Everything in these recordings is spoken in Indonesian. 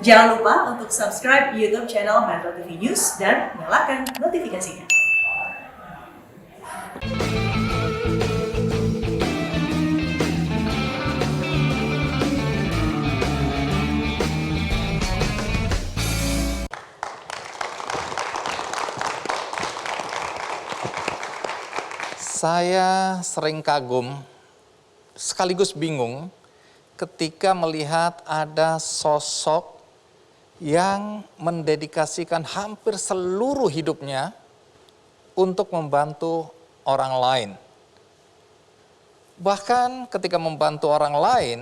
Jangan lupa untuk subscribe YouTube channel Metro TV News dan nyalakan notifikasinya. Saya sering kagum, sekaligus bingung ketika melihat ada sosok yang mendedikasikan hampir seluruh hidupnya untuk membantu orang lain. Bahkan ketika membantu orang lain,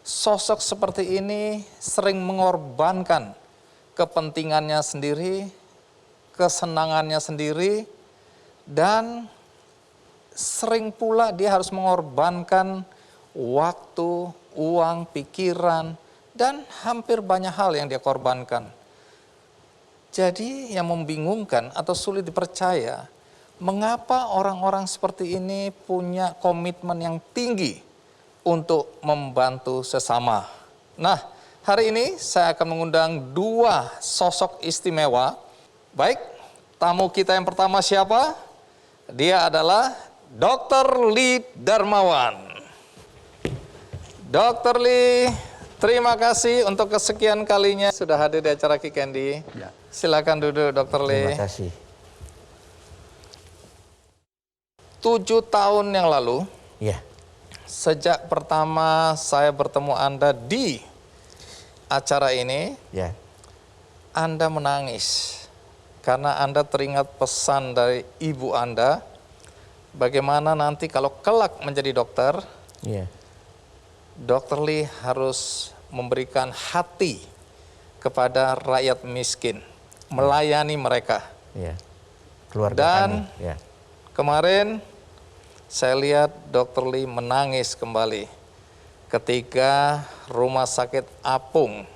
sosok seperti ini sering mengorbankan kepentingannya sendiri, kesenangannya sendiri, dan sering pula dia harus mengorbankan waktu, uang, pikiran, dan hampir banyak hal yang dia korbankan. Jadi yang membingungkan atau sulit dipercaya, mengapa orang-orang seperti ini punya komitmen yang tinggi untuk membantu sesama. Nah, hari ini saya akan mengundang dua sosok istimewa. Baik, tamu kita yang pertama siapa? Dia adalah Dr. Lee Darmawan. Dr. Lee, terima kasih untuk kesekian kalinya sudah hadir di acara Kikendi. Ya. Silakan duduk, Dr. Lee. Terima kasih. 7 tahun yang lalu, ya, sejak pertama saya bertemu Anda di acara ini, ya, Anda menangis. Karena Anda teringat pesan dari ibu Anda, bagaimana nanti kalau kelak menjadi dokter, ya, Dr. Lee harus memberikan hati kepada rakyat miskin, melayani mereka. ya, keluarga Dan kami. Ya. kemarin saya lihat Dr. Lee menangis kembali ketika Rumah Sakit Apung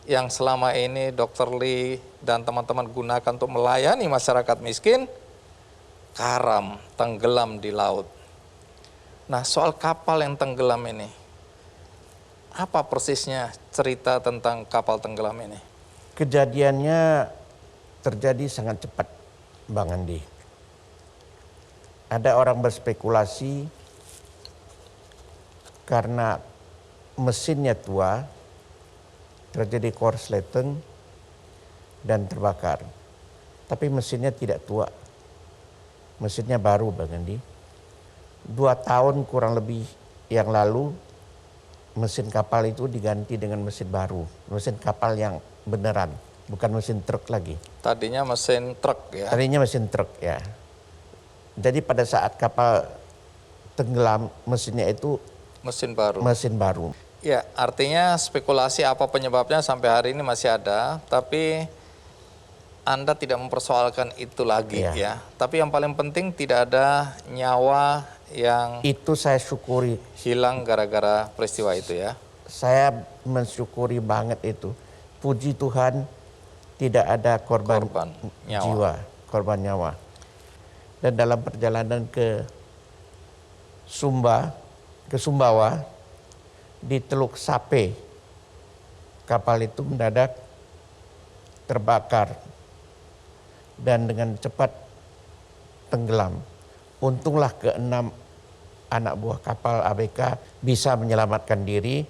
yang selama ini Dr. Lee dan teman-teman gunakan untuk melayani masyarakat miskin, karam, tenggelam di laut. Nah, soal kapal yang tenggelam ini, apa persisnya cerita tentang kapal tenggelam ini? Kejadiannya terjadi sangat cepat, Bang Andi. Ada orang berspekulasi karena mesinnya tua, terjadi korsleting dan terbakar. Tapi mesinnya tidak tua. Mesinnya baru, Bang Andi. 2 tahun kurang lebih yang lalu, mesin kapal itu diganti dengan mesin baru. Mesin kapal yang beneran, bukan mesin truk lagi. Tadinya mesin truk ya? Tadinya mesin truk, ya. Jadi pada saat kapal tenggelam, mesinnya itu mesin baru. Mesin baru. Ya, artinya spekulasi apa penyebabnya sampai hari ini masih ada, tapi Anda tidak mempersoalkan itu lagi ya. Tapi yang paling penting tidak ada nyawa yang itu saya syukuri hilang gara-gara peristiwa itu ya. Saya mensyukuri banget itu. Puji Tuhan tidak ada korban jiwa, korban nyawa. Dan dalam perjalanan ke Sumbawa, di Teluk Sape, kapal itu mendadak terbakar dan dengan cepat tenggelam. Untunglah ke-6 anak buah kapal ABK bisa menyelamatkan diri.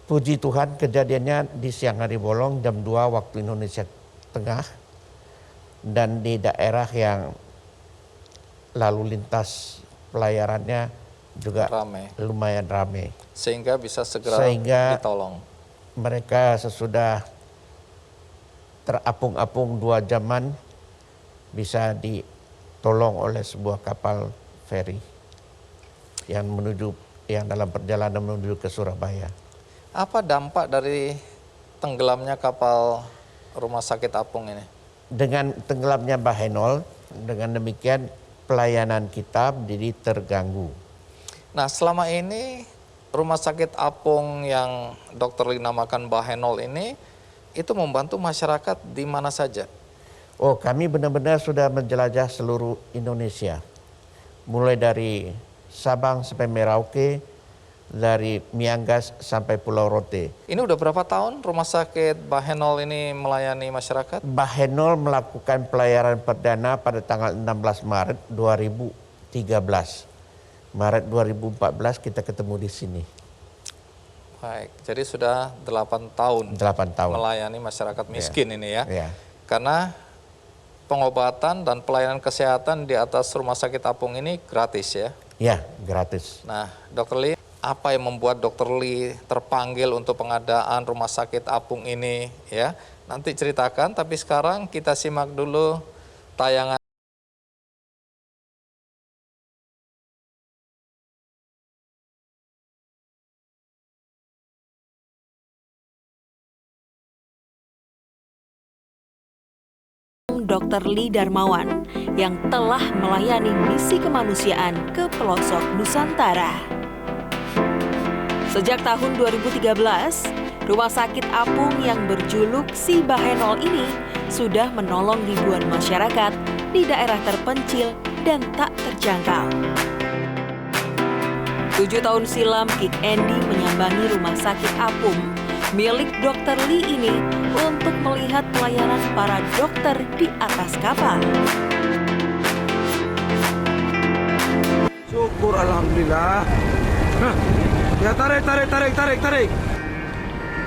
Puji Tuhan kejadiannya di siang hari bolong jam 2 waktu Indonesia Tengah dan di daerah yang lalu lintas pelayarannya juga lumayan ramai. Sehingga bisa segera ditolong. Mereka sesudah terapung-apung 2 jaman bisa ditolong oleh sebuah kapal feri yang dalam perjalanan menuju ke Surabaya. Apa dampak dari tenggelamnya kapal Rumah Sakit Apung ini? Dengan tenggelamnya Bahenol, dengan demikian pelayanan kita jadi terganggu. Nah, selama ini Rumah Sakit Apung yang Dr. Lee namakan Bahenol ini itu membantu masyarakat di mana saja? Oh, kami benar-benar sudah menjelajah seluruh Indonesia. Mulai dari Sabang sampai Merauke, dari Miangas sampai Pulau Rote. Ini udah berapa tahun rumah sakit Bahenol ini melayani masyarakat? Bahenol melakukan pelayanan perdana pada tanggal 16 Maret 2013. Maret 2014 kita ketemu di sini. Baik, jadi sudah 8 tahun 8 tahun. melayani masyarakat miskin ini ya. Ya. Karena pengobatan dan pelayanan kesehatan di atas rumah sakit apung ini gratis ya. Ya, gratis. Nah, Dr. Lee, apa yang membuat Dr. Lee terpanggil untuk pengadaan rumah sakit apung ini ya? Nanti ceritakan, tapi sekarang kita simak dulu tayangan. Dr. Lee Darmawan yang telah melayani misi kemanusiaan ke pelosok Nusantara. Sejak tahun 2013, rumah sakit apung yang berjuluk Si Bahenol ini sudah menolong ribuan masyarakat di daerah terpencil dan tak terjangkau. 7 tahun silam, Kik Andy menyambangi rumah sakit apung milik Dr. Lee ini untuk melihat pelayanan para dokter di atas kapal. Syukur alhamdulillah. Nah, ya tarik.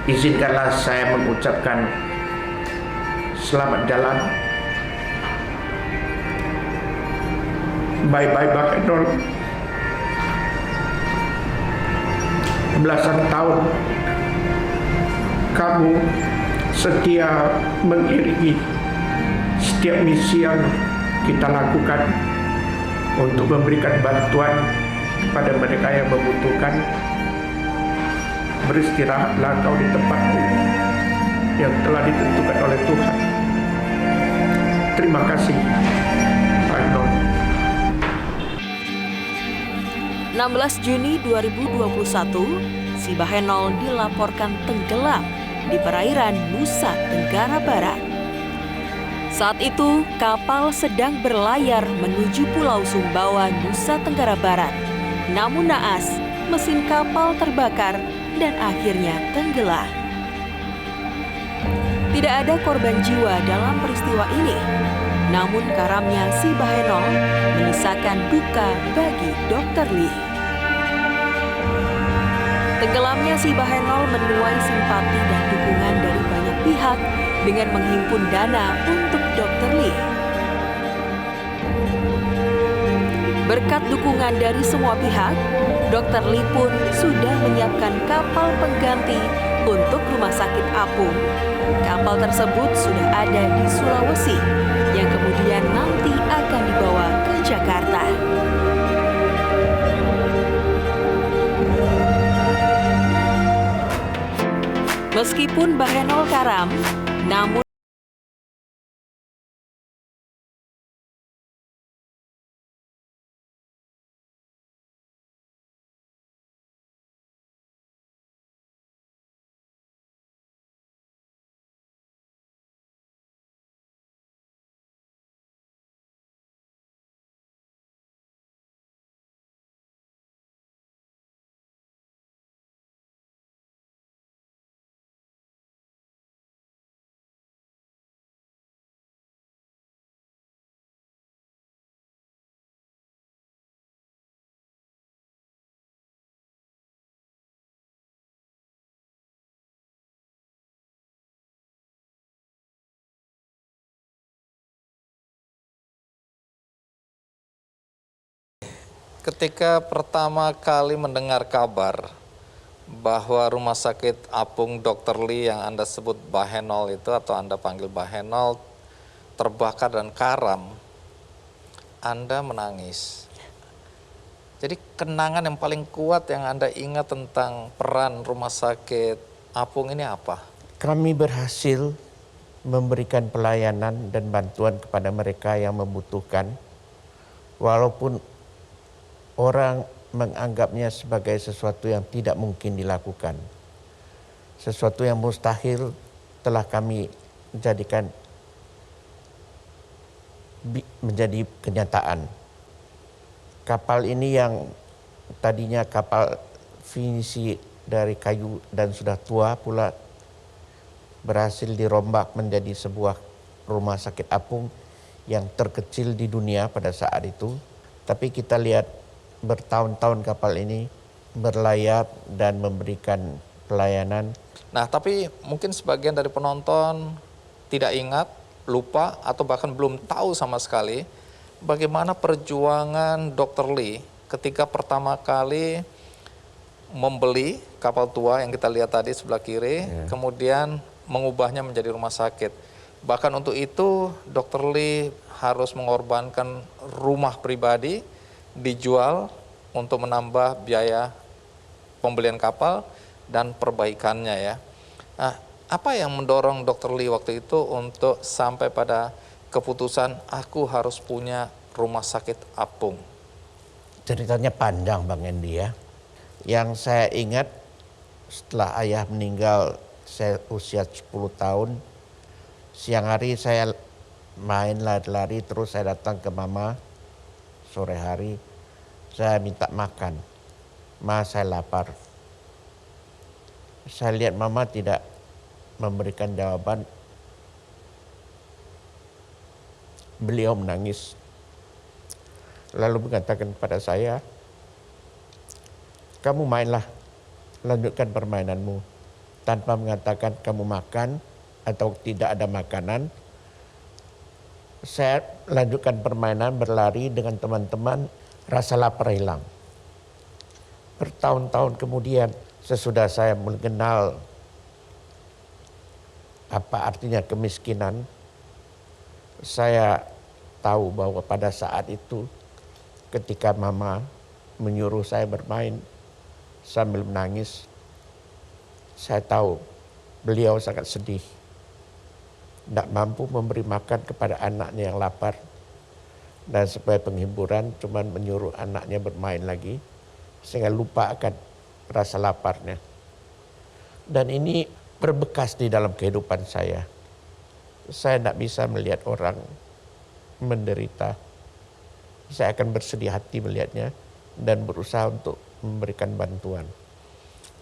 Izinkanlah saya mengucapkan selamat jalan. Bye-bye Bahenol. Belasan tahun kamu setia mengiringi setiap misi yang kita lakukan untuk memberikan bantuan kepada mereka yang membutuhkan. Beristirahatlah kau di tempatmu yang telah ditentukan oleh Tuhan. Terima kasih, Bahenol. 16 Juni 2021, Si Bahenol dilaporkan tenggelam di perairan Nusa Tenggara Barat. Saat itu, kapal sedang berlayar menuju Pulau Sumbawa, Nusa Tenggara Barat. Namun naas, mesin kapal terbakar dan akhirnya tenggelam. Tidak ada korban jiwa dalam peristiwa ini. Namun karamnya Si Bahenol menyisakan duka bagi Dr. Lee. Tenggelamnya Si Bahenol menuai simpati dan dukungan dari banyak pihak dengan menghimpun dana untuk Dr. Lee. Berkat dukungan dari semua pihak, Dr. Lee pun sudah menyiapkan kapal pengganti untuk rumah sakit apung. Kapal tersebut sudah ada di Sulawesi, yang kemudian nanti akan dibawa ke Jakarta. Meskipun Bahenol karam, namun Ketika pertama kali mendengar kabar bahwa rumah sakit apung Dr. Lee yang Anda sebut Bahenol itu atau Anda panggil Bahenol terbakar dan karam, Anda menangis. Jadi kenangan yang paling kuat yang Anda ingat tentang peran rumah sakit apung ini apa? Kami berhasil memberikan pelayanan dan bantuan kepada mereka yang membutuhkan, walaupun orang menganggapnya sebagai sesuatu yang tidak mungkin dilakukan. Sesuatu yang mustahil telah kami jadikan menjadi kenyataan. Kapal ini yang tadinya kapal fungsi dari kayu dan sudah tua pula berhasil dirombak menjadi sebuah rumah sakit apung yang terkecil di dunia pada saat itu. Tapi kita lihat bertahun-tahun kapal ini berlayar dan memberikan pelayanan. Nah, tapi mungkin sebagian dari penonton tidak ingat, lupa, atau bahkan belum tahu sama sekali bagaimana perjuangan Dr. Lee ketika pertama kali membeli kapal tua yang kita lihat tadi sebelah kiri, kemudian mengubahnya menjadi rumah sakit. Bahkan untuk itu Dr. Lee harus mengorbankan rumah pribadi, dijual untuk menambah biaya pembelian kapal dan perbaikannya ya. Nah, apa yang mendorong Dr. Lee waktu itu untuk sampai pada keputusan aku harus punya rumah sakit apung? Ceritanya panjang Bang Endi ya. Yang saya ingat setelah ayah meninggal, saya usia 10 tahun, siang hari saya main lari-lari, terus saya datang ke mama, sore hari saya minta makan. Ma, saya lapar. Saya lihat mama tidak memberikan jawaban. Beliau menangis. Lalu mengatakan kepada saya, kamu mainlah, lanjutkan permainanmu. Tanpa mengatakan kamu makan atau tidak ada makanan. Saya lanjutkan permainan, berlari dengan teman-teman, rasa lapar hilang. Bertahun-tahun kemudian, sesudah saya mengenal apa artinya kemiskinan, saya tahu bahwa pada saat itu ketika mama menyuruh saya bermain sambil menangis, saya tahu beliau sangat sedih. Tidak mampu memberi makan kepada anaknya yang lapar. Dan supaya penghiburan cuma menyuruh anaknya bermain lagi, sehingga lupa akan rasa laparnya. Dan ini berbekas di dalam kehidupan saya. Saya tidak bisa melihat orang menderita. Saya akan bersedih hati melihatnya dan berusaha untuk memberikan bantuan.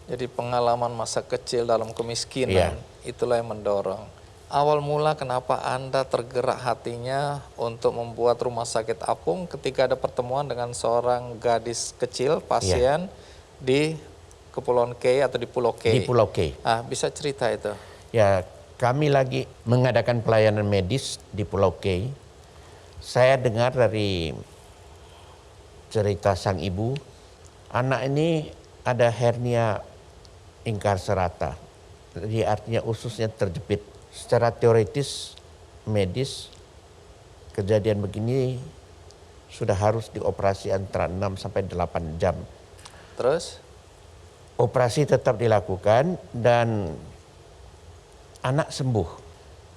Jadi pengalaman masa kecil dalam kemiskinan, itulah yang mendorong. Awal mula kenapa Anda tergerak hatinya untuk membuat rumah sakit apung ketika ada pertemuan dengan seorang gadis kecil, pasien di Kepulauan K atau di Pulau K? Di Pulau K. Bisa cerita itu? Ya, kami lagi mengadakan pelayanan medis di Pulau K. Saya dengar dari cerita sang ibu, anak ini ada hernia ingkar serata. Jadi artinya ususnya terjepit. Secara teoritis medis, kejadian begini sudah harus dioperasi antara 6 sampai 8 jam. Terus? Operasi tetap dilakukan dan anak sembuh.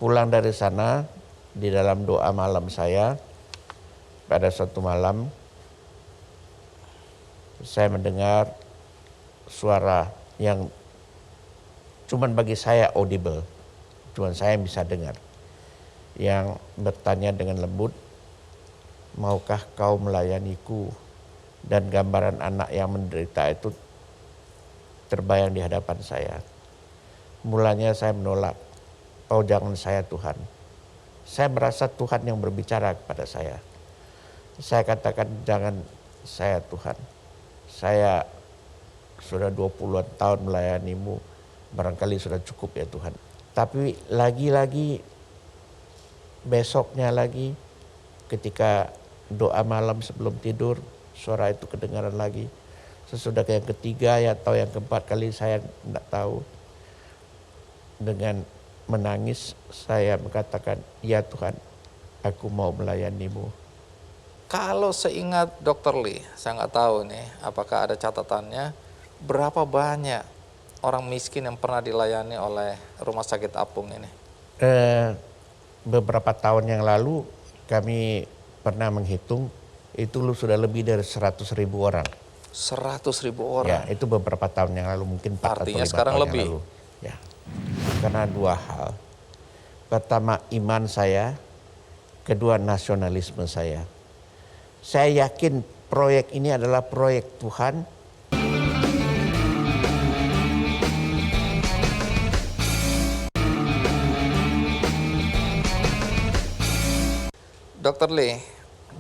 Pulang dari sana, di dalam doa malam saya, pada suatu malam, saya mendengar suara yang cuman bagi saya audible. Cuman saya bisa dengar. Yang bertanya dengan lembut, maukah kau melayaniku? Dan gambaran anak yang menderita itu terbayang di hadapan saya. Mulanya saya menolak, oh jangan saya Tuhan. Saya merasa Tuhan yang berbicara kepada saya. Saya katakan jangan saya Tuhan. Saya sudah 20-an tahun melayanimu, barangkali sudah cukup ya Tuhan. Tapi lagi-lagi besoknya lagi ketika doa malam sebelum tidur, suara itu kedengaran lagi. Sesudah yang ketiga atau yang keempat kali saya tidak tahu. Dengan menangis saya mengatakan, ya Tuhan, aku mau melayanimu. Kalau seingat Dr. Lee, saya nggak tahu nih apakah ada catatannya, berapa banyak orang miskin yang pernah dilayani oleh rumah sakit apung ini? Beberapa tahun yang lalu kami pernah menghitung, itu sudah lebih dari 100.000 orang. 100.000 orang? Ya, itu beberapa tahun yang lalu, mungkin 4 Artinya atau 5 sekarang tahun lebih? yang lalu. Ya. Karena dua hal. Pertama iman saya, kedua nasionalisme saya. Saya yakin proyek ini adalah proyek Tuhan. Dr. Lee,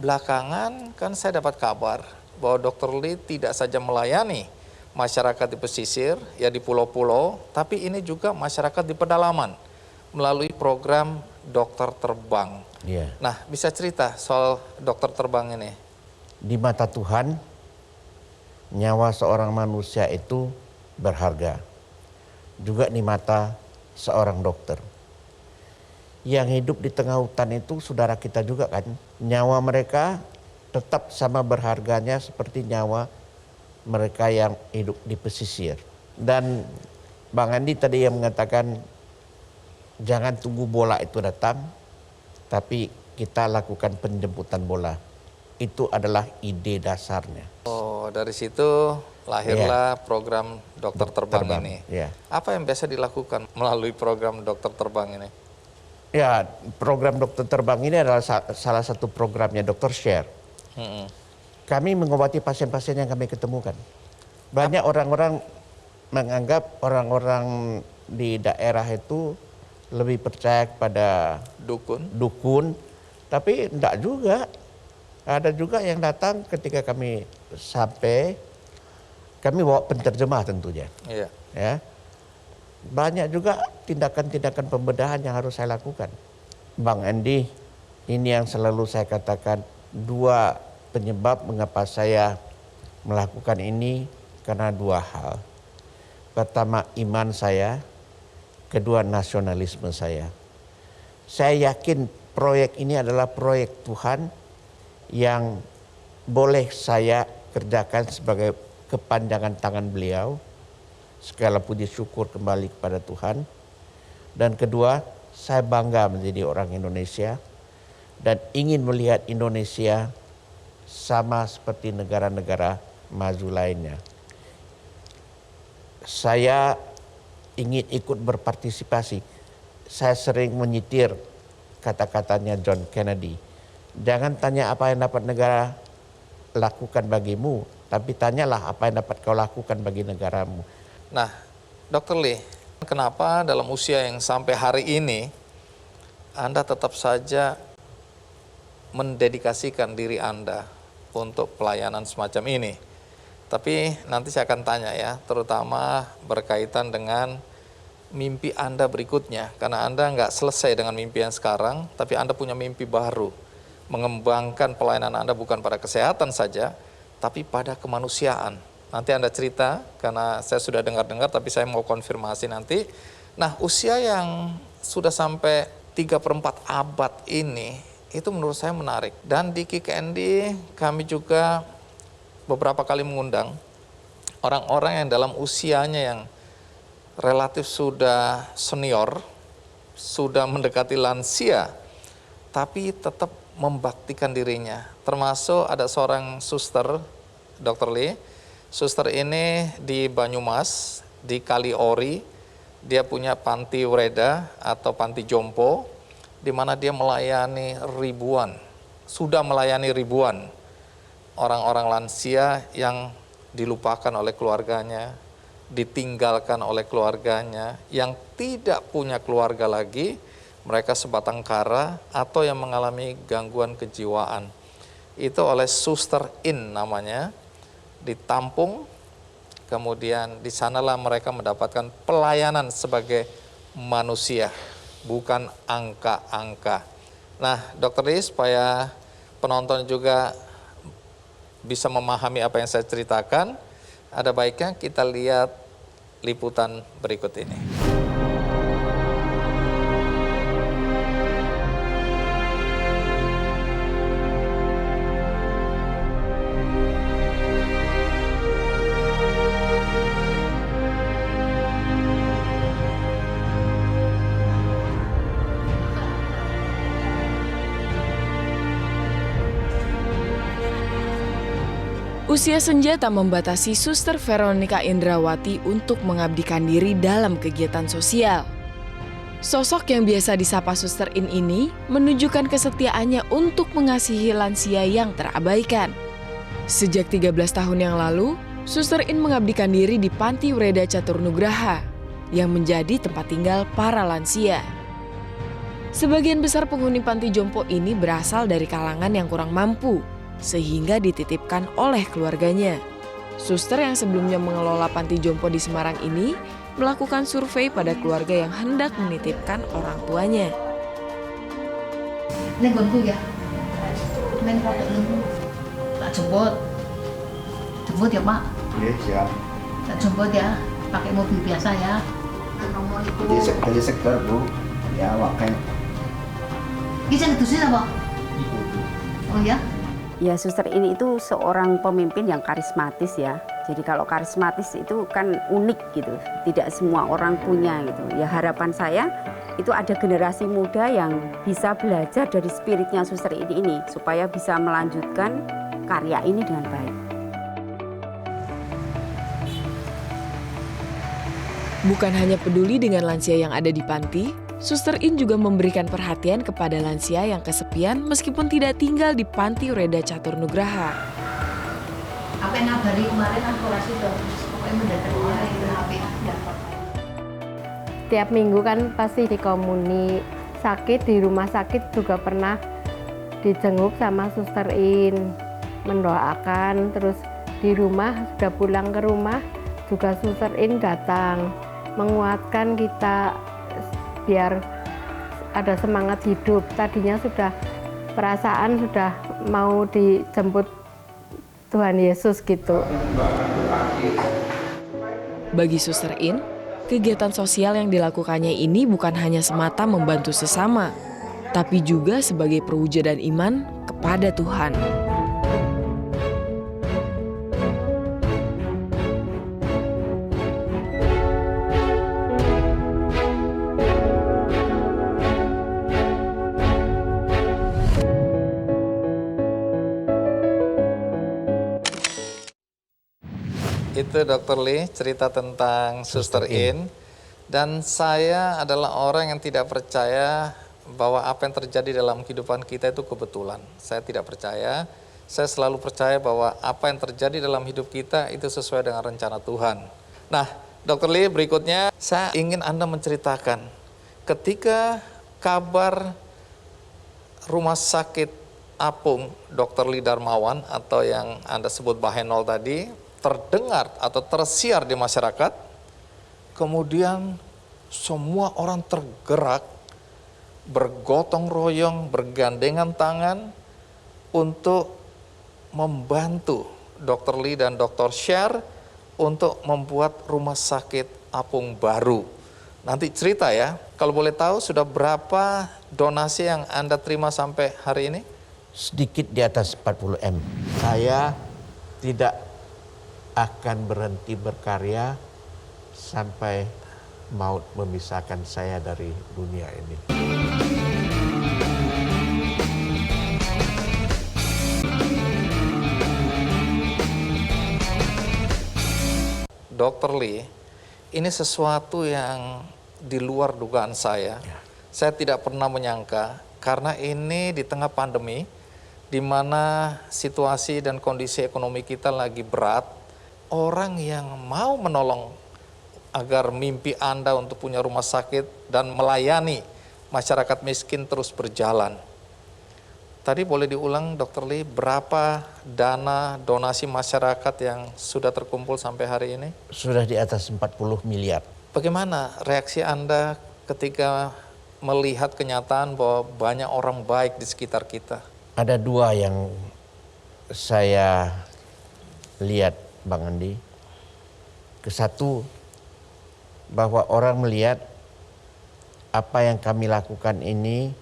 belakangan kan saya dapat kabar bahwa Dr. Lee tidak saja melayani masyarakat di pesisir, ya di pulau-pulau, tapi ini juga masyarakat di pedalaman melalui program dokter terbang. Iya. Nah, bisa cerita soal dokter terbang ini? Di mata Tuhan, nyawa seorang manusia itu berharga. Juga di mata seorang dokter. Yang hidup di tengah hutan itu saudara kita juga kan. Nyawa mereka tetap sama berharganya seperti nyawa mereka yang hidup di pesisir. Dan Bang Andi tadi yang mengatakan jangan tunggu bola itu datang, tapi kita lakukan penjemputan bola. Itu adalah ide dasarnya. Oh, dari situ lahirlah program dokter terbang ini. Ya. Apa yang biasa dilakukan melalui program dokter terbang ini? Ya, program dokter terbang ini adalah salah satu programnya Dr. Share. Kami mengobati pasien-pasien yang kami ketemukan. Banyak orang-orang menganggap orang-orang di daerah itu lebih percaya kepada dukun, tapi enggak juga. Ada juga yang datang ketika kami sampai, kami bawa penterjemah tentunya. Iya. Ya. Banyak juga tindakan-tindakan pembedahan yang harus saya lakukan. Bang Andi, ini yang selalu saya katakan, dua penyebab mengapa saya melakukan ini karena dua hal. Pertama iman saya, kedua nasionalisme saya. Saya yakin proyek ini adalah proyek Tuhan yang boleh saya kerjakan sebagai kepanjangan tangan beliau. Segala puji syukur kembali kepada Tuhan. Dan kedua, saya bangga menjadi orang Indonesia dan ingin melihat Indonesia sama seperti negara-negara maju lainnya. Saya ingin ikut berpartisipasi. Saya sering menyitir kata-katanya John Kennedy. Jangan tanya apa yang dapat negara lakukan bagimu, tapi tanyalah apa yang dapat kau lakukan bagi negaramu. Nah, Dr. Lee, kenapa dalam usia yang sampai hari ini Anda tetap saja mendedikasikan diri Anda untuk pelayanan semacam ini? Tapi nanti saya akan tanya ya, terutama berkaitan dengan mimpi Anda berikutnya. Karena Anda nggak selesai dengan mimpi yang sekarang, tapi Anda punya mimpi baru. Mengembangkan pelayanan Anda bukan pada kesehatan saja, tapi pada kemanusiaan. Nanti Anda cerita, karena saya sudah dengar-dengar, tapi saya mau konfirmasi nanti. Nah, usia yang sudah sampai 3/4 abad ini, itu menurut saya menarik. Dan di KKND kami juga beberapa kali mengundang orang-orang yang dalam usianya yang relatif sudah senior, sudah mendekati lansia, tapi tetap membaktikan dirinya. Termasuk ada seorang suster, Dr. Lee. Suster ini di Banyumas, di Kaliori, dia punya panti Ureda atau panti jompo, di mana dia melayani ribuan, sudah melayani ribuan orang-orang lansia yang dilupakan oleh keluarganya, ditinggalkan oleh keluarganya, yang tidak punya keluarga lagi, mereka sebatang kara atau yang mengalami gangguan kejiwaan. Itu oleh Suster In namanya, ditampung, kemudian di sanalah mereka mendapatkan pelayanan sebagai manusia, bukan angka-angka. Nah, Dr. Lee, supaya penonton juga bisa memahami apa yang saya ceritakan, ada baiknya kita lihat liputan berikut ini. Usia senja tak membatasi Suster Veronica Indrawati untuk mengabdikan diri dalam kegiatan sosial. Sosok yang biasa disapa Suster In ini menunjukkan kesetiaannya untuk mengasihi lansia yang terabaikan. Sejak 13 tahun yang lalu, Suster In mengabdikan diri di Panti Ureda Catur Nugraha yang menjadi tempat tinggal para lansia. Sebagian besar penghuni panti jompo ini berasal dari kalangan yang kurang mampu, sehingga dititipkan oleh keluarganya. Suster yang sebelumnya mengelola panti jompo di Semarang ini melakukan survei pada keluarga yang hendak menitipkan orang tuanya. Lên quần ya, lên qua tự lưng tak jemput ya Pak, Iya, siap. tak jemput ya, pakai mobil biasa ya. Jadi segar, Bu. Ya, makanya. Bisa ngedusin apa? Oh ya? Ya, suster ini itu seorang pemimpin yang karismatis ya. Jadi kalau karismatis itu kan unik gitu, tidak semua orang punya gitu. Ya harapan saya itu ada generasi muda yang bisa belajar dari spiritnya suster ini supaya bisa melanjutkan karya ini dengan baik. Bukan hanya peduli dengan lansia yang ada di panti, Suster In juga memberikan perhatian kepada lansia yang kesepian meskipun tidak tinggal di Panti Reda Catur Nugraha. Apa yang ngabari kemarin aku rasa dong, pokoknya mendatangi orang itu HP. Tiap minggu kan pasti di komuni, sakit di rumah sakit juga pernah dijenguk sama Suster In, mendoakan, terus di rumah sudah pulang ke rumah juga Suster In datang menguatkan kita biar ada semangat hidup. Tadinya sudah perasaan sudah mau dijemput Tuhan Yesus gitu. Bagi Suster In, kegiatan sosial yang dilakukannya ini bukan hanya semata membantu sesama, tapi juga sebagai perwujudan iman kepada Tuhan. Itu Dr. Lee cerita tentang Suster In. Dan saya adalah orang yang tidak percaya bahwa apa yang terjadi dalam kehidupan kita itu kebetulan. Saya tidak percaya. Saya selalu percaya bahwa apa yang terjadi dalam hidup kita itu sesuai dengan rencana Tuhan. Nah, Dr. Lee, berikutnya saya ingin Anda menceritakan ketika kabar rumah sakit apung Dr. Lee Darmawan atau yang Anda sebut Bahenol tadi terdengar atau tersiar di masyarakat, kemudian semua orang tergerak, bergotong royong, bergandengan tangan untuk membantu Dr. Lee dan Dr. Sher untuk membuat rumah sakit apung baru. Nanti cerita ya, kalau boleh tahu sudah berapa donasi yang Anda terima sampai hari ini? Sedikit di atas 40 M. Saya tidak akan berhenti berkarya sampai maut memisahkan saya dari dunia ini. Dr. Lee, ini sesuatu yang di luar dugaan saya. Saya tidak pernah menyangka karena ini di tengah pandemi di mana situasi dan kondisi ekonomi kita lagi berat. Orang yang mau menolong agar mimpi Anda untuk punya rumah sakit dan melayani masyarakat miskin terus berjalan. Tadi boleh diulang Dr. Lee, berapa dana donasi masyarakat yang sudah terkumpul sampai hari ini? Sudah di atas 40 miliar. Bagaimana reaksi Anda ketika melihat kenyataan bahwa banyak orang baik di sekitar kita? Ada dua yang saya lihat, Bang Andi. Kesatu, bahwa orang melihat apa yang kami lakukan ini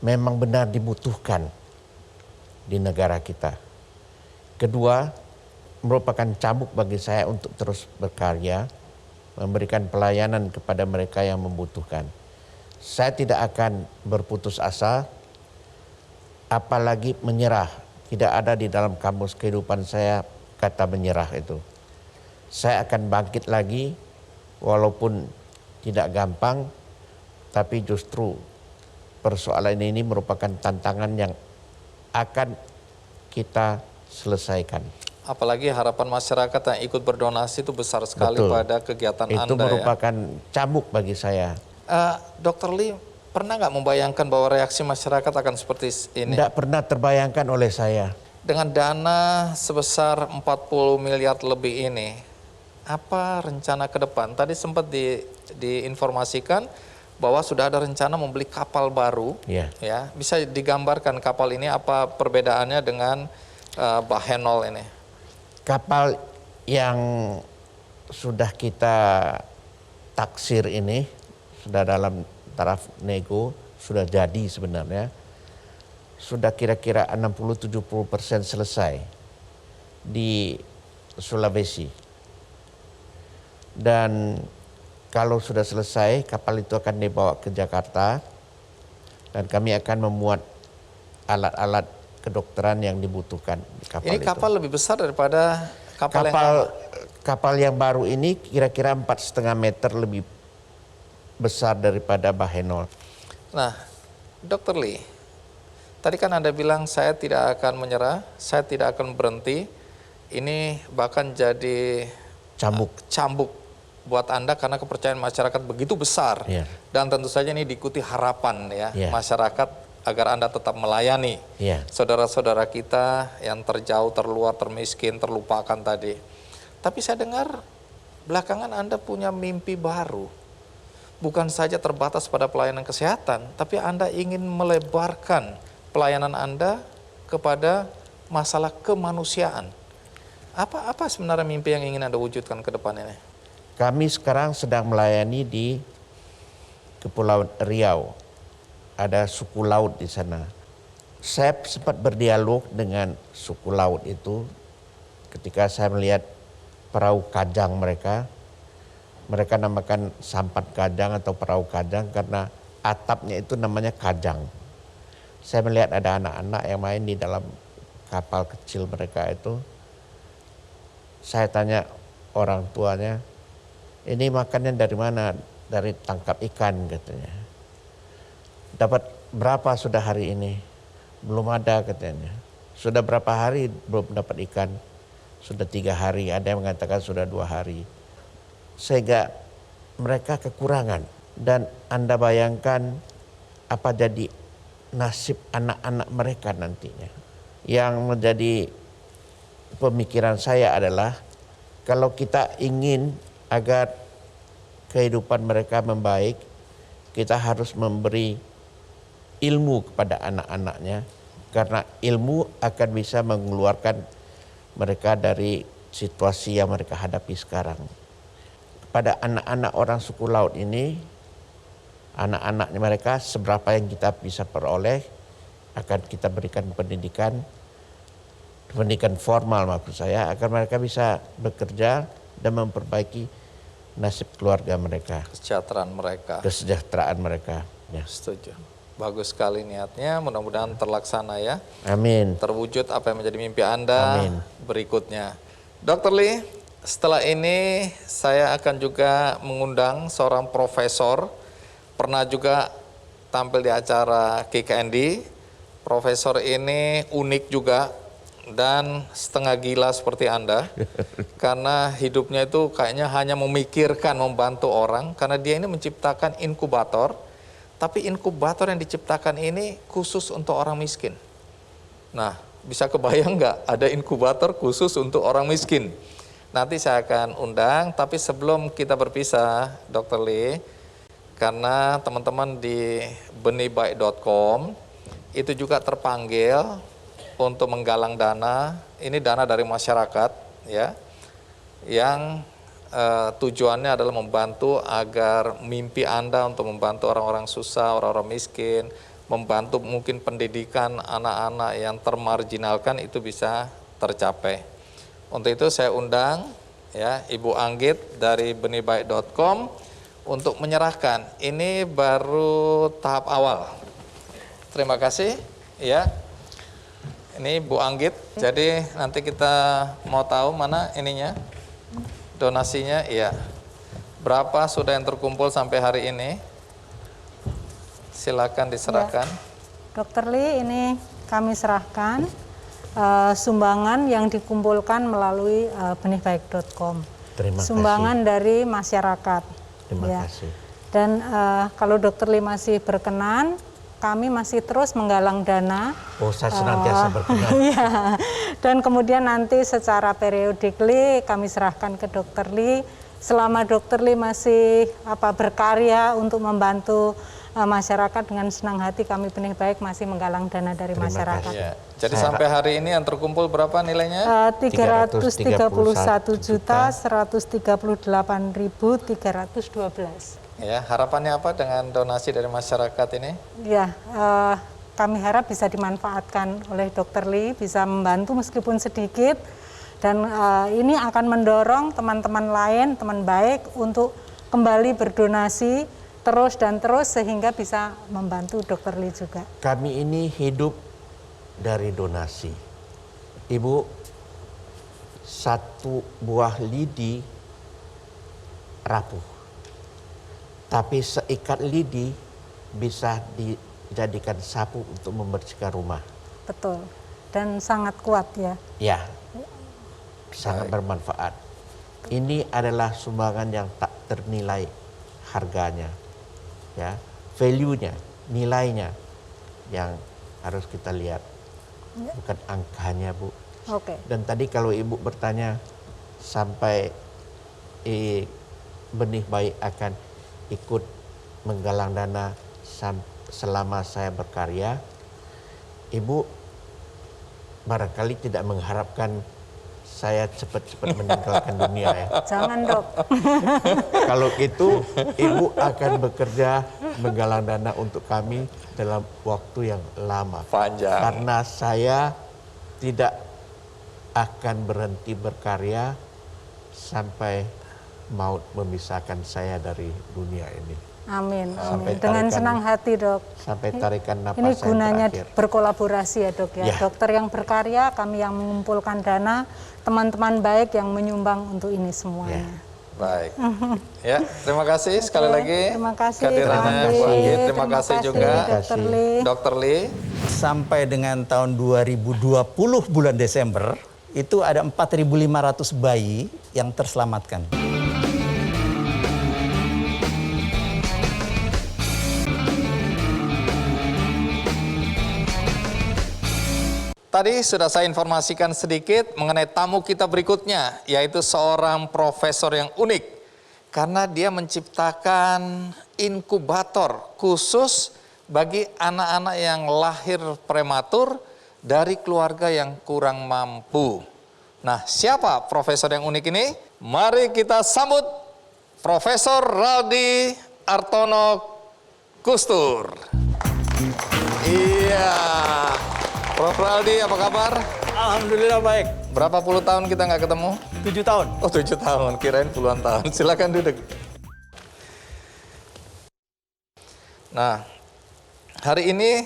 memang benar dibutuhkan di negara kita. Kedua, merupakan cambuk bagi saya untuk terus berkarya, memberikan pelayanan kepada mereka yang membutuhkan. Saya tidak akan berputus asa, apalagi menyerah. Tidak ada di dalam kamus kehidupan saya kata menyerah itu. Saya akan bangkit lagi, walaupun tidak gampang, tapi justru persoalan ini merupakan tantangan yang akan kita selesaikan. Apalagi harapan masyarakat yang ikut berdonasi itu besar sekali. Betul. Pada kegiatan itu Anda. Itu merupakan cambuk bagi saya. Dr. Lee, pernah nggak membayangkan bahwa reaksi masyarakat akan seperti ini? Tidak pernah terbayangkan oleh saya. Dengan dana sebesar 40 miliar lebih ini, apa rencana ke depan? Tadi sempat diinformasikan bahwa sudah ada rencana membeli kapal baru. Ya. Ya, bisa digambarkan kapal ini apa perbedaannya dengan Bahenol ini? Kapal yang sudah kita taksir ini, sudah dalam taraf nego, sudah jadi sebenarnya. Sudah kira-kira 60-70% selesai di Sulawesi. Dan kalau sudah selesai, kapal itu akan dibawa ke Jakarta dan kami akan memuat alat-alat kedokteran yang dibutuhkan di kapal Ini kapal lebih besar daripada kapal yang baru ini kira-kira 4,5 meter lebih besar daripada Bahenol. Nah, Dr. Lee, tadi kan Anda bilang saya tidak akan menyerah, saya tidak akan berhenti. Ini bahkan jadi cambuk buat Anda karena kepercayaan masyarakat begitu besar. Ya. Dan tentu saja ini diikuti harapan ya Ya. masyarakat agar Anda tetap melayani Ya. saudara-saudara kita yang terjauh, terluar, termiskin, terlupakan tadi. Tapi saya dengar belakangan Anda punya mimpi baru. Bukan saja terbatas pada pelayanan kesehatan, tapi Anda ingin melebarkan pelayanan Anda kepada masalah kemanusiaan. Apa sebenarnya mimpi yang ingin Anda wujudkan ke depan ini? Kami sekarang sedang melayani di Kepulauan Riau. Ada suku laut di sana. Saya sempat berdialog dengan suku laut itu ketika saya melihat perahu kajang mereka. Mereka namakan sampan kajang atau perahu kajang karena atapnya itu namanya kajang. Saya melihat ada anak-anak yang main di dalam kapal kecil mereka itu. Saya tanya orang tuanya, ini makannya dari mana? Dari tangkap ikan katanya. Dapat berapa sudah hari ini? Belum ada katanya. Sudah berapa hari belum dapat ikan? Sudah 3 hari, ada yang mengatakan sudah 2 hari. Sehingga mereka kekurangan. Dan Anda bayangkan apa jadi nasib anak-anak mereka nantinya. Yang menjadi pemikiran saya adalah kalau kita ingin agar kehidupan mereka membaik, kita harus memberi ilmu kepada anak-anaknya. Karena ilmu akan bisa mengeluarkan mereka dari situasi yang mereka hadapi sekarang. Pada anak-anak orang suku laut ini, anak-anak mereka seberapa yang kita bisa peroleh, akan kita berikan pendidikan formal maksud saya, agar mereka bisa bekerja dan memperbaiki nasib keluarga mereka. Kesejahteraan mereka. Ya. Setuju. Bagus sekali niatnya, mudah-mudahan terlaksana ya. Amin. Terwujud apa yang menjadi mimpi Anda Amin. Berikutnya. Dr. Lee, setelah ini saya akan juga mengundang seorang profesor, pernah juga tampil di acara KKND. Profesor ini unik juga dan setengah gila seperti Anda, karena hidupnya itu kayaknya hanya memikirkan membantu orang, karena dia ini menciptakan inkubator, tapi inkubator yang diciptakan ini khusus untuk orang miskin. Nah, bisa kebayang nggak ada inkubator khusus untuk orang miskin? Nanti saya akan undang, tapi sebelum kita berpisah, Dr. Lee, karena teman-teman di benihbaik.com itu juga terpanggil untuk menggalang dana. Ini dana dari masyarakat, ya, yang tujuannya adalah membantu agar mimpi Anda untuk membantu orang-orang susah, orang-orang miskin, membantu mungkin pendidikan anak-anak yang termarginalkan itu bisa tercapai. Untuk itu saya undang ya Ibu Anggit dari benihbaik.com untuk menyerahkan. Ini baru tahap awal. Terima kasih ya. Ini Bu Anggit. Jadi nanti kita mau tahu mana ininya. Donasinya iya. Berapa sudah yang terkumpul sampai hari ini? Silakan diserahkan. Ya. Dr. Lee, ini kami serahkan sumbangan yang dikumpulkan melalui benihbaik.com. Terima sumbangan kasih. dari masyarakat. Terima ya. kasih. Dan kalau Dr. Lee masih berkenan, kami masih terus menggalang dana. Oh, saya senantiasa berkenan. Iya. Dan kemudian nanti secara periodically kami serahkan ke Dr. Lee. Selama Dr. Lee masih berkarya untuk membantu masyarakat, dengan senang hati kami Benih Baik masih menggalang dana dari masyarakat. Ya. Jadi sampai hari ini yang terkumpul berapa nilainya? 331.138.312. Ya, harapannya apa dengan donasi dari masyarakat ini? Ya, kami harap bisa dimanfaatkan oleh Dr. Lee, bisa membantu meskipun sedikit, dan ini akan mendorong teman-teman lain, teman baik untuk kembali berdonasi terus dan terus sehingga bisa membantu Dr. Lee juga. Kami ini hidup dari donasi. Ibu, satu buah lidi rapuh. Tapi seikat lidi bisa dijadikan sapu untuk membersihkan rumah. Betul, dan sangat kuat ya. Ya, sangat bermanfaat. Ini adalah sumbangan yang tak ternilai harganya, ya, value-nya, nilainya yang harus kita lihat, bukan angkanya, Bu. Oke. Dan tadi kalau Ibu bertanya sampai Benih Baik akan ikut menggalang dana selama saya berkarya, Ibu barangkali tidak mengharapkan saya cepat-cepat meninggalkan dunia ya. Jangan, Dok. Kalau itu Ibu akan bekerja menggalang dana untuk kami dalam waktu yang lama. Panjang. Karena saya tidak akan berhenti berkarya sampai maut memisahkan saya dari dunia ini. Amin, Sampai amin. Dengan tarikan- senang hati, Dok. Sampai tarikan napas Ini saya gunanya terakhir. berkolaborasi ya, Dok ya. Ya. Dokter yang berkarya, kami yang mengumpulkan dana, teman-teman baik yang menyumbang untuk ini semuanya. Baik. Ya, terima kasih sekali lagi. Terima kasih, kehadirannya Pak Bu Andi. Anggit. Terima kasih juga Dr. Lee. Dr. Lee. Sampai dengan tahun 2020 bulan Desember, itu ada 4.500 bayi yang terselamatkan. Tadi sudah saya informasikan sedikit mengenai tamu kita berikutnya, yaitu seorang profesor yang unik. Karena dia menciptakan inkubator khusus bagi anak-anak yang lahir prematur dari keluarga yang kurang mampu. Nah, siapa profesor yang unik ini? Mari kita sambut Profesor Raldi Artono Kustur. Iya. Prof. Raldi, apa kabar? Alhamdulillah baik. Berapa puluh tahun kita nggak ketemu? 7 tahun. Oh, 7 tahun. Kirain puluhan tahun. Silakan duduk. Nah, hari ini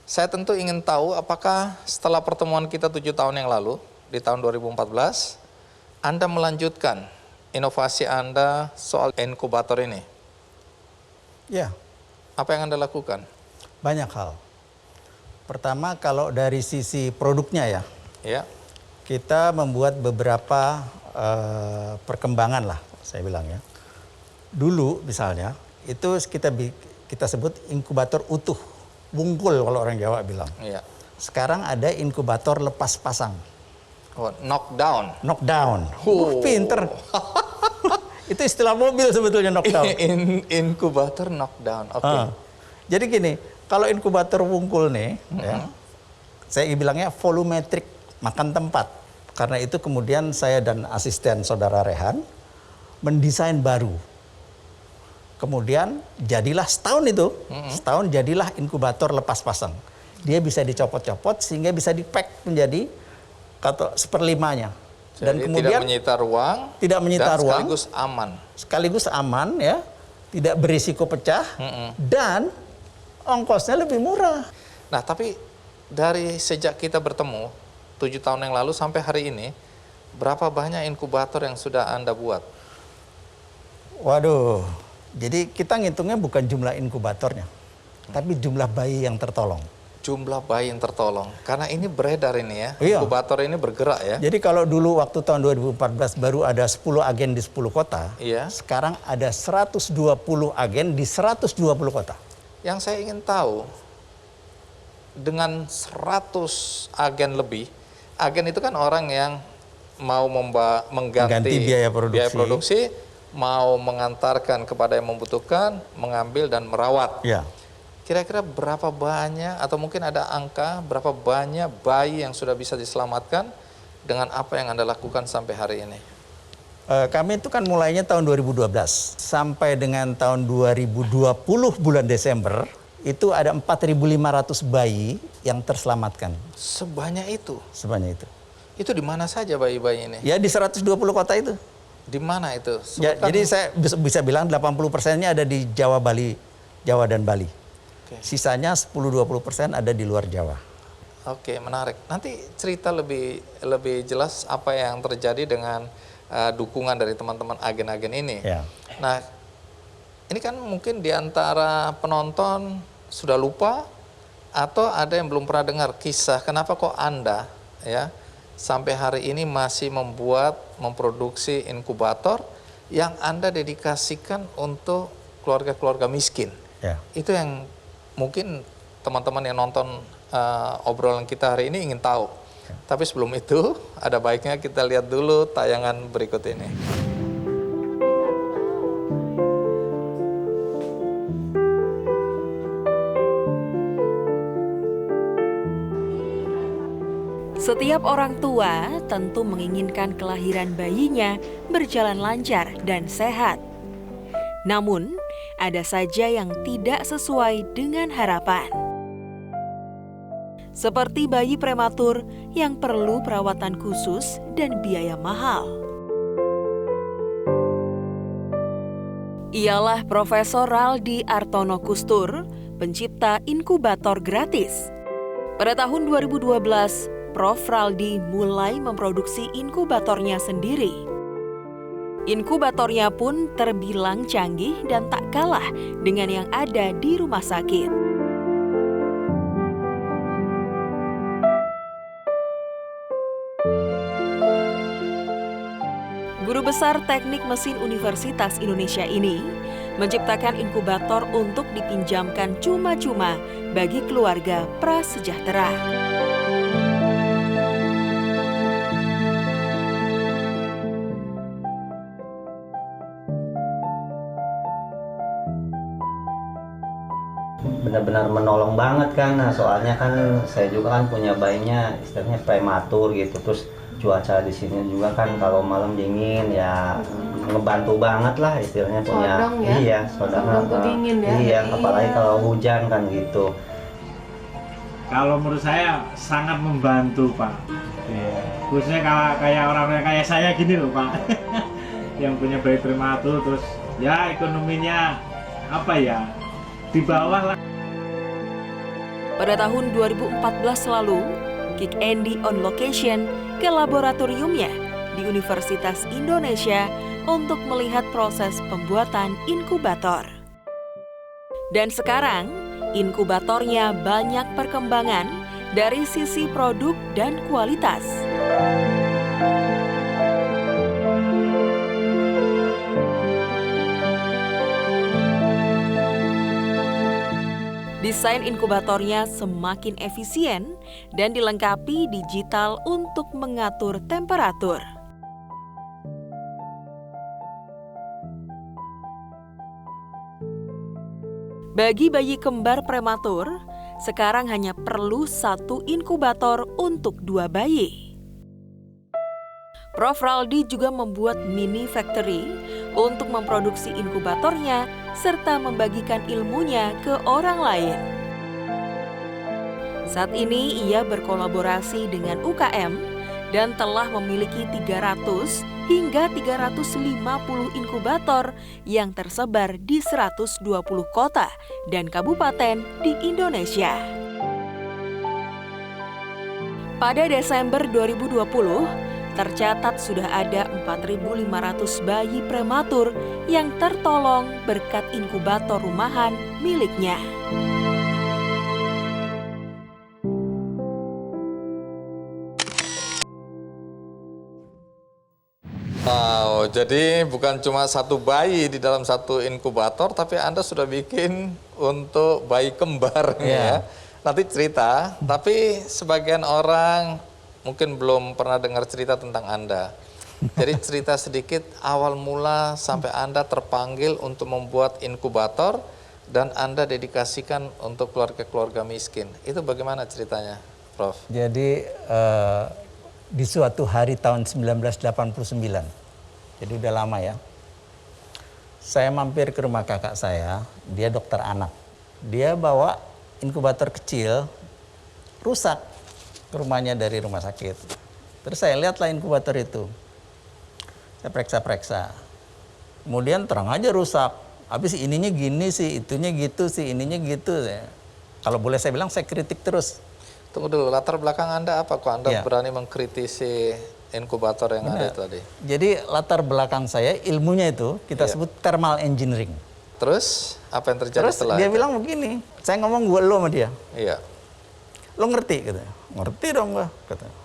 saya tentu ingin tahu apakah setelah pertemuan kita 7 tahun yang lalu, di tahun 2014, Anda melanjutkan inovasi Anda soal inkubator ini. Ya, Apa yang Anda lakukan? banyak hal. Pertama, kalau dari sisi produknya ya, Ya. kita membuat beberapa perkembangan lah, saya bilang ya. Dulu misalnya, itu kita sebut inkubator utuh, wungkul kalau orang Jawa bilang. Iya. Sekarang ada inkubator lepas pasang. Oh, knockdown. Knockdown. Pinter. Itu istilah mobil sebetulnya knockdown. Inkubator knockdown. Oke. Jadi gini, kalau inkubator wungkul nih, ya, saya bilangnya volumetric, makan tempat. Karena itu kemudian saya dan asisten saudara Rehan mendesain baru. Kemudian jadilah setahun jadilah inkubator lepas pasang. Dia bisa dicopot-copot sehingga bisa di-pack menjadi seperlimanya. Dan Jadi kemudian tidak menyita ruang, dan sekaligus aman. Sekaligus aman ya, tidak berisiko pecah dan ongkosnya lebih murah. Nah, tapi dari sejak kita bertemu 7 tahun yang lalu sampai hari ini, berapa banyak inkubator yang sudah Anda buat? Waduh, jadi kita ngitungnya bukan jumlah inkubatornya, tapi jumlah bayi yang tertolong. jumlah bayi yang tertolong? Karena ini beredar ini ya, Iya. inkubator ini bergerak ya. Jadi kalau dulu waktu tahun 2014 baru ada 10 agen di 10 kota, Iya. sekarang ada 120 agen di 120 kota. Yang saya ingin tahu, dengan 100 agen lebih, agen itu kan orang yang mau mengganti biaya produksi, mau mengantarkan kepada yang membutuhkan, mengambil dan merawat. Ya. Kira-kira berapa banyak atau mungkin ada angka berapa banyak bayi yang sudah bisa diselamatkan dengan apa yang Anda lakukan sampai hari ini? Kami itu kan mulainya tahun 2012 sampai dengan tahun 2020 bulan Desember itu ada 4.500 bayi yang terselamatkan. Sebanyak itu? Sebanyak itu. Itu di mana saja bayi-bayi ini? Ya di 120 kota itu. Di mana itu? Ya, jadi saya bisa bilang 80%-nya ada di Jawa dan Bali. Sisanya 10-20% ada di luar Jawa. Oke, menarik. Nanti cerita lebih jelas apa yang terjadi dengan dukungan dari teman-teman agen-agen ini. Ya. Nah, ini kan mungkin di antara penonton sudah lupa atau ada yang belum pernah dengar kisah kenapa kok Anda ya sampai hari ini masih memproduksi inkubator yang Anda dedikasikan untuk keluarga-keluarga miskin. Ya. Itu yang mungkin teman-teman yang nonton obrolan kita hari ini ingin tahu. Tapi sebelum itu, ada baiknya kita lihat dulu tayangan berikut ini. Setiap orang tua tentu menginginkan kelahiran bayinya berjalan lancar dan sehat. Namun, ada saja yang tidak sesuai dengan harapan. Seperti bayi prematur yang perlu perawatan khusus dan biaya mahal. Ialah Profesor Raldi Artono Kustur, pencipta inkubator gratis. Pada tahun 2012, Prof. Raldi mulai memproduksi inkubatornya sendiri. Inkubatornya pun terbilang canggih dan tak kalah dengan yang ada di rumah sakit. Guru besar Teknik Mesin Universitas Indonesia ini menciptakan inkubator untuk dipinjamkan cuma-cuma bagi keluarga prasejahtera. Benar-benar menolong banget kan, nah, soalnya kan saya juga kan punya bayinya istilahnya prematur gitu, terus cuaca di sini juga kan kalau malam dingin ya ngebantu banget lah istilahnya punya Sodong ya? Iya sodang dingin ya? Iya apalagi kalau hujan kan gitu. Kalau menurut saya sangat membantu Pak, khususnya kalau kayak orang-orang kayak saya gini loh Pak yang punya bayi prematur, terus ya ekonominya apa ya di bawah lah. Pada tahun 2014 lalu, Kik Andy on location ke laboratoriumnya di Universitas Indonesia untuk melihat proses pembuatan inkubator. Dan sekarang, inkubatornya banyak perkembangan dari sisi produk dan kualitas. Desain inkubatornya semakin efisien dan dilengkapi digital untuk mengatur temperatur. Bagi bayi kembar prematur, sekarang hanya perlu 1 inkubator untuk 2 bayi. Prof. Raldi juga membuat mini factory untuk memproduksi inkubatornya serta membagikan ilmunya ke orang lain. Saat ini ia berkolaborasi dengan UKM dan telah memiliki 300 hingga 350 inkubator yang tersebar di 120 kota dan kabupaten di Indonesia. Pada Desember 2020, tercatat sudah ada 4.500 bayi prematur yang tertolong berkat inkubator rumahan miliknya. Oh, jadi bukan cuma satu bayi di dalam satu inkubator, tapi Anda sudah bikin untuk bayi kembar ya. Nanti cerita, tapi sebagian orang mungkin belum pernah dengar cerita tentang Anda. Jadi cerita sedikit awal mula sampai Anda terpanggil untuk membuat inkubator dan Anda dedikasikan untuk keluarga-keluarga miskin. Itu bagaimana ceritanya, Prof? Jadi di suatu hari tahun 1989, jadi udah lama ya, saya mampir ke rumah kakak saya, dia dokter anak. Dia bawa inkubator kecil, rusak ke rumahnya dari rumah sakit. Terus saya lihatlah inkubator itu, saya periksa-periksa. Kemudian terang aja rusak, habis ininya gini sih, itunya gitu sih, ininya gitu. Kalau boleh saya bilang, saya kritik terus. Tunggu dulu, latar belakang Anda apa? Kok Anda berani mengkritisi inkubator yang ada itu tadi? Jadi latar belakang saya, ilmunya itu kita sebut thermal engineering. Terus, apa yang terjadi setelah dia itu? bilang begini, saya ngomong gue lo sama dia. Iya. Lo ngerti? Katanya. Ngerti dong gue, katanya.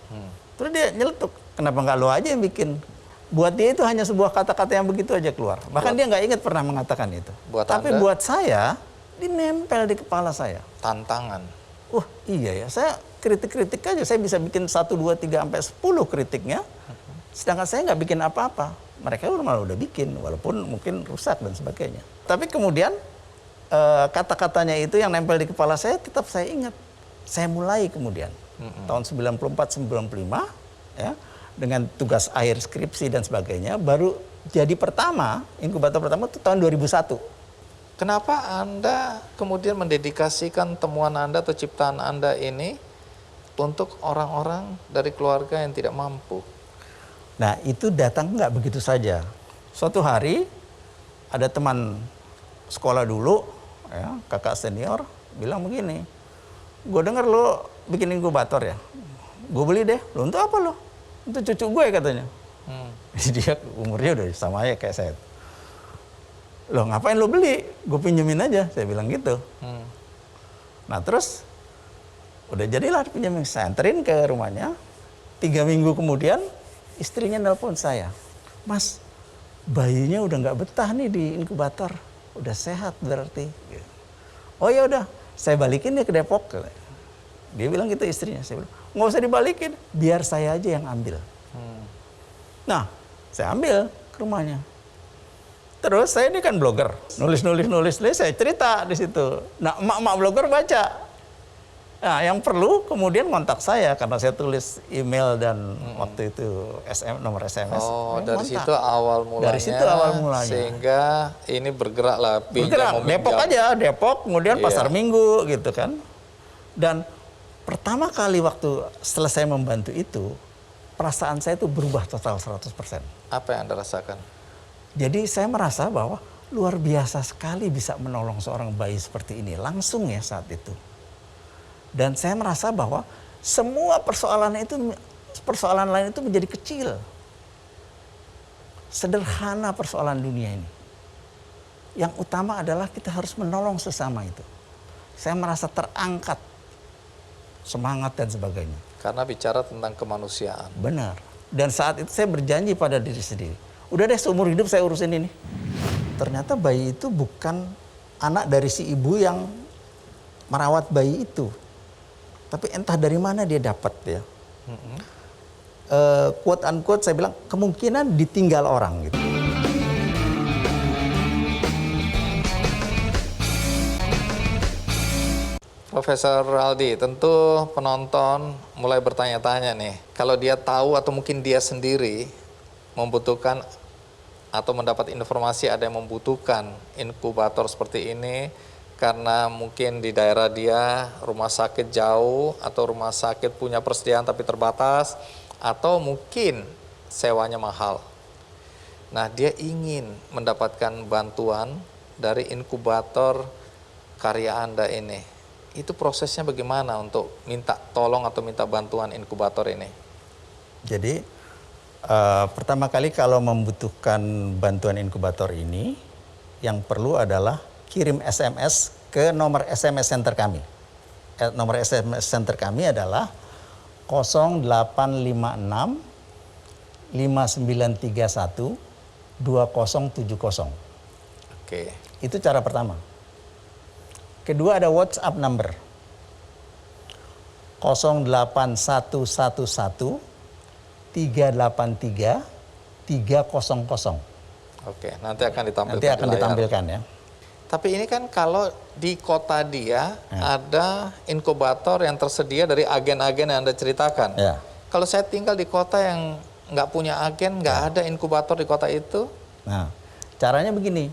Terus dia nyeletuk, kenapa nggak lo aja yang bikin? Buat dia itu hanya sebuah kata-kata yang begitu aja keluar. Bahkan dia nggak ingat pernah mengatakan itu. Tapi buat saya, dinempel di kepala saya. Tantangan. Iya ya, saya kritik-kritik aja, saya bisa bikin 1, 2, 3, sampai 10 kritiknya, sedangkan saya nggak bikin apa-apa. Mereka malah udah bikin, walaupun mungkin rusak dan sebagainya. Tapi kemudian kata-katanya itu yang nempel di kepala saya, tetap saya ingat. Saya mulai kemudian, tahun 94-95, ya, dengan tugas akhir skripsi dan sebagainya, baru jadi pertama, inkubator pertama itu tahun 2001. Kenapa Anda kemudian mendedikasikan temuan Anda atau ciptaan Anda ini untuk orang-orang dari keluarga yang tidak mampu? Nah, itu datang nggak begitu saja. Suatu hari ada teman sekolah dulu, ya, kakak senior, bilang begini, gue dengar lo bikin inkubator ya, gue beli deh. Lo untuk apa lo? Untuk cucu gue katanya. Jadi dia umurnya udah sama aja kayak saya. Loh ngapain lo beli? Gue pinjemin aja, saya bilang gitu. Nah terus udah jadilah pinjemin, saya anterin ke rumahnya. 3 minggu kemudian istrinya nelpon saya, Mas, bayinya udah nggak betah nih di inkubator, udah sehat berarti. Oh ya udah, saya balikin dia ke Depok. Dia bilang gitu istrinya, saya bilang nggak usah dibalikin, biar saya aja yang ambil. Nah saya ambil ke rumahnya. Terus saya ini kan blogger, nulis, saya cerita di situ. Nah, emak-emak blogger baca. Nah, yang perlu kemudian kontak saya karena saya tulis email dan waktu itu nomor SMS. Oh, dari situ awal mulanya. Dari situ awal mulanya. Sehingga ini bergeraklah. Bergerak, Depok aja, Depok, kemudian Pasar Minggu gitu kan. Dan pertama kali waktu setelah saya membantu itu, perasaan saya itu berubah total 100%. Apa yang Anda rasakan? Jadi saya merasa bahwa luar biasa sekali bisa menolong seorang bayi seperti ini. Langsung ya saat itu. Dan saya merasa bahwa semua persoalan lain itu menjadi kecil. Sederhana persoalan dunia ini. Yang utama adalah kita harus menolong sesama itu. Saya merasa terangkat. Semangat dan sebagainya. Karena bicara tentang kemanusiaan. Benar. Dan saat itu saya berjanji pada diri sendiri. Udah deh seumur hidup saya urusin ini. Ternyata bayi itu bukan anak dari si ibu yang merawat bayi itu. Tapi entah dari mana dia dapat ya. Quote unquote saya bilang kemungkinan ditinggal orang gitu. Profesor Aldi, tentu penonton mulai bertanya-tanya nih. Kalau dia tahu atau mungkin dia sendiri membutuhkan atau mendapat informasi ada yang membutuhkan inkubator seperti ini karena mungkin di daerah dia rumah sakit jauh atau rumah sakit punya persediaan tapi terbatas atau mungkin sewanya mahal. Nah, dia ingin mendapatkan bantuan dari inkubator karya Anda ini. Itu prosesnya bagaimana untuk minta tolong atau minta bantuan inkubator ini? Jadi pertama kali kalau membutuhkan bantuan inkubator ini, yang perlu adalah kirim SMS ke nomor SMS center kami. Nomor SMS center kami adalah 0856 5931 2070. Oke. Itu cara pertama. Kedua ada WhatsApp number 08111 383 300. Oke, nanti akan ditampilkan. Nanti akan ditampilkan ya. Tapi ini kan kalau di kota dia ada inkubator yang tersedia dari agen-agen yang Anda ceritakan. Ya. Kalau saya tinggal di kota yang nggak punya agen, nggak ada inkubator di kota itu. Nah, caranya begini.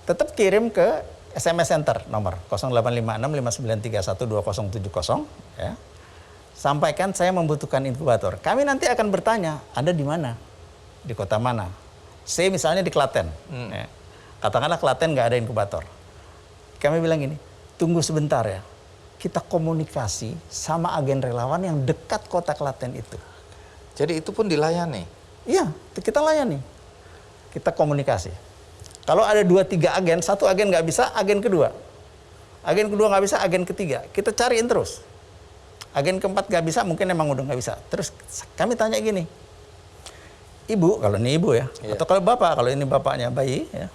Tetap kirim ke SMS Center nomor 0856 5931 2070 ya. Sampaikan saya membutuhkan inkubator. Kami nanti akan bertanya, Anda di mana? Di kota mana? C misalnya di Klaten. Ya. Katakanlah Klaten nggak ada inkubator. Kami bilang gini, tunggu sebentar ya. Kita komunikasi sama agen relawan yang dekat kota Klaten itu. Jadi itu pun dilayani? Iya, kita layani. Kita komunikasi. Kalau ada 2-3 agen, satu agen nggak bisa, agen kedua. Agen kedua nggak bisa, agen ketiga. Kita cariin terus. Agen keempat nggak bisa, mungkin emang udah nggak bisa. Terus kami tanya gini, Ibu, kalau ini ibu ya, atau kalau bapak, kalau ini bapaknya bayi ya,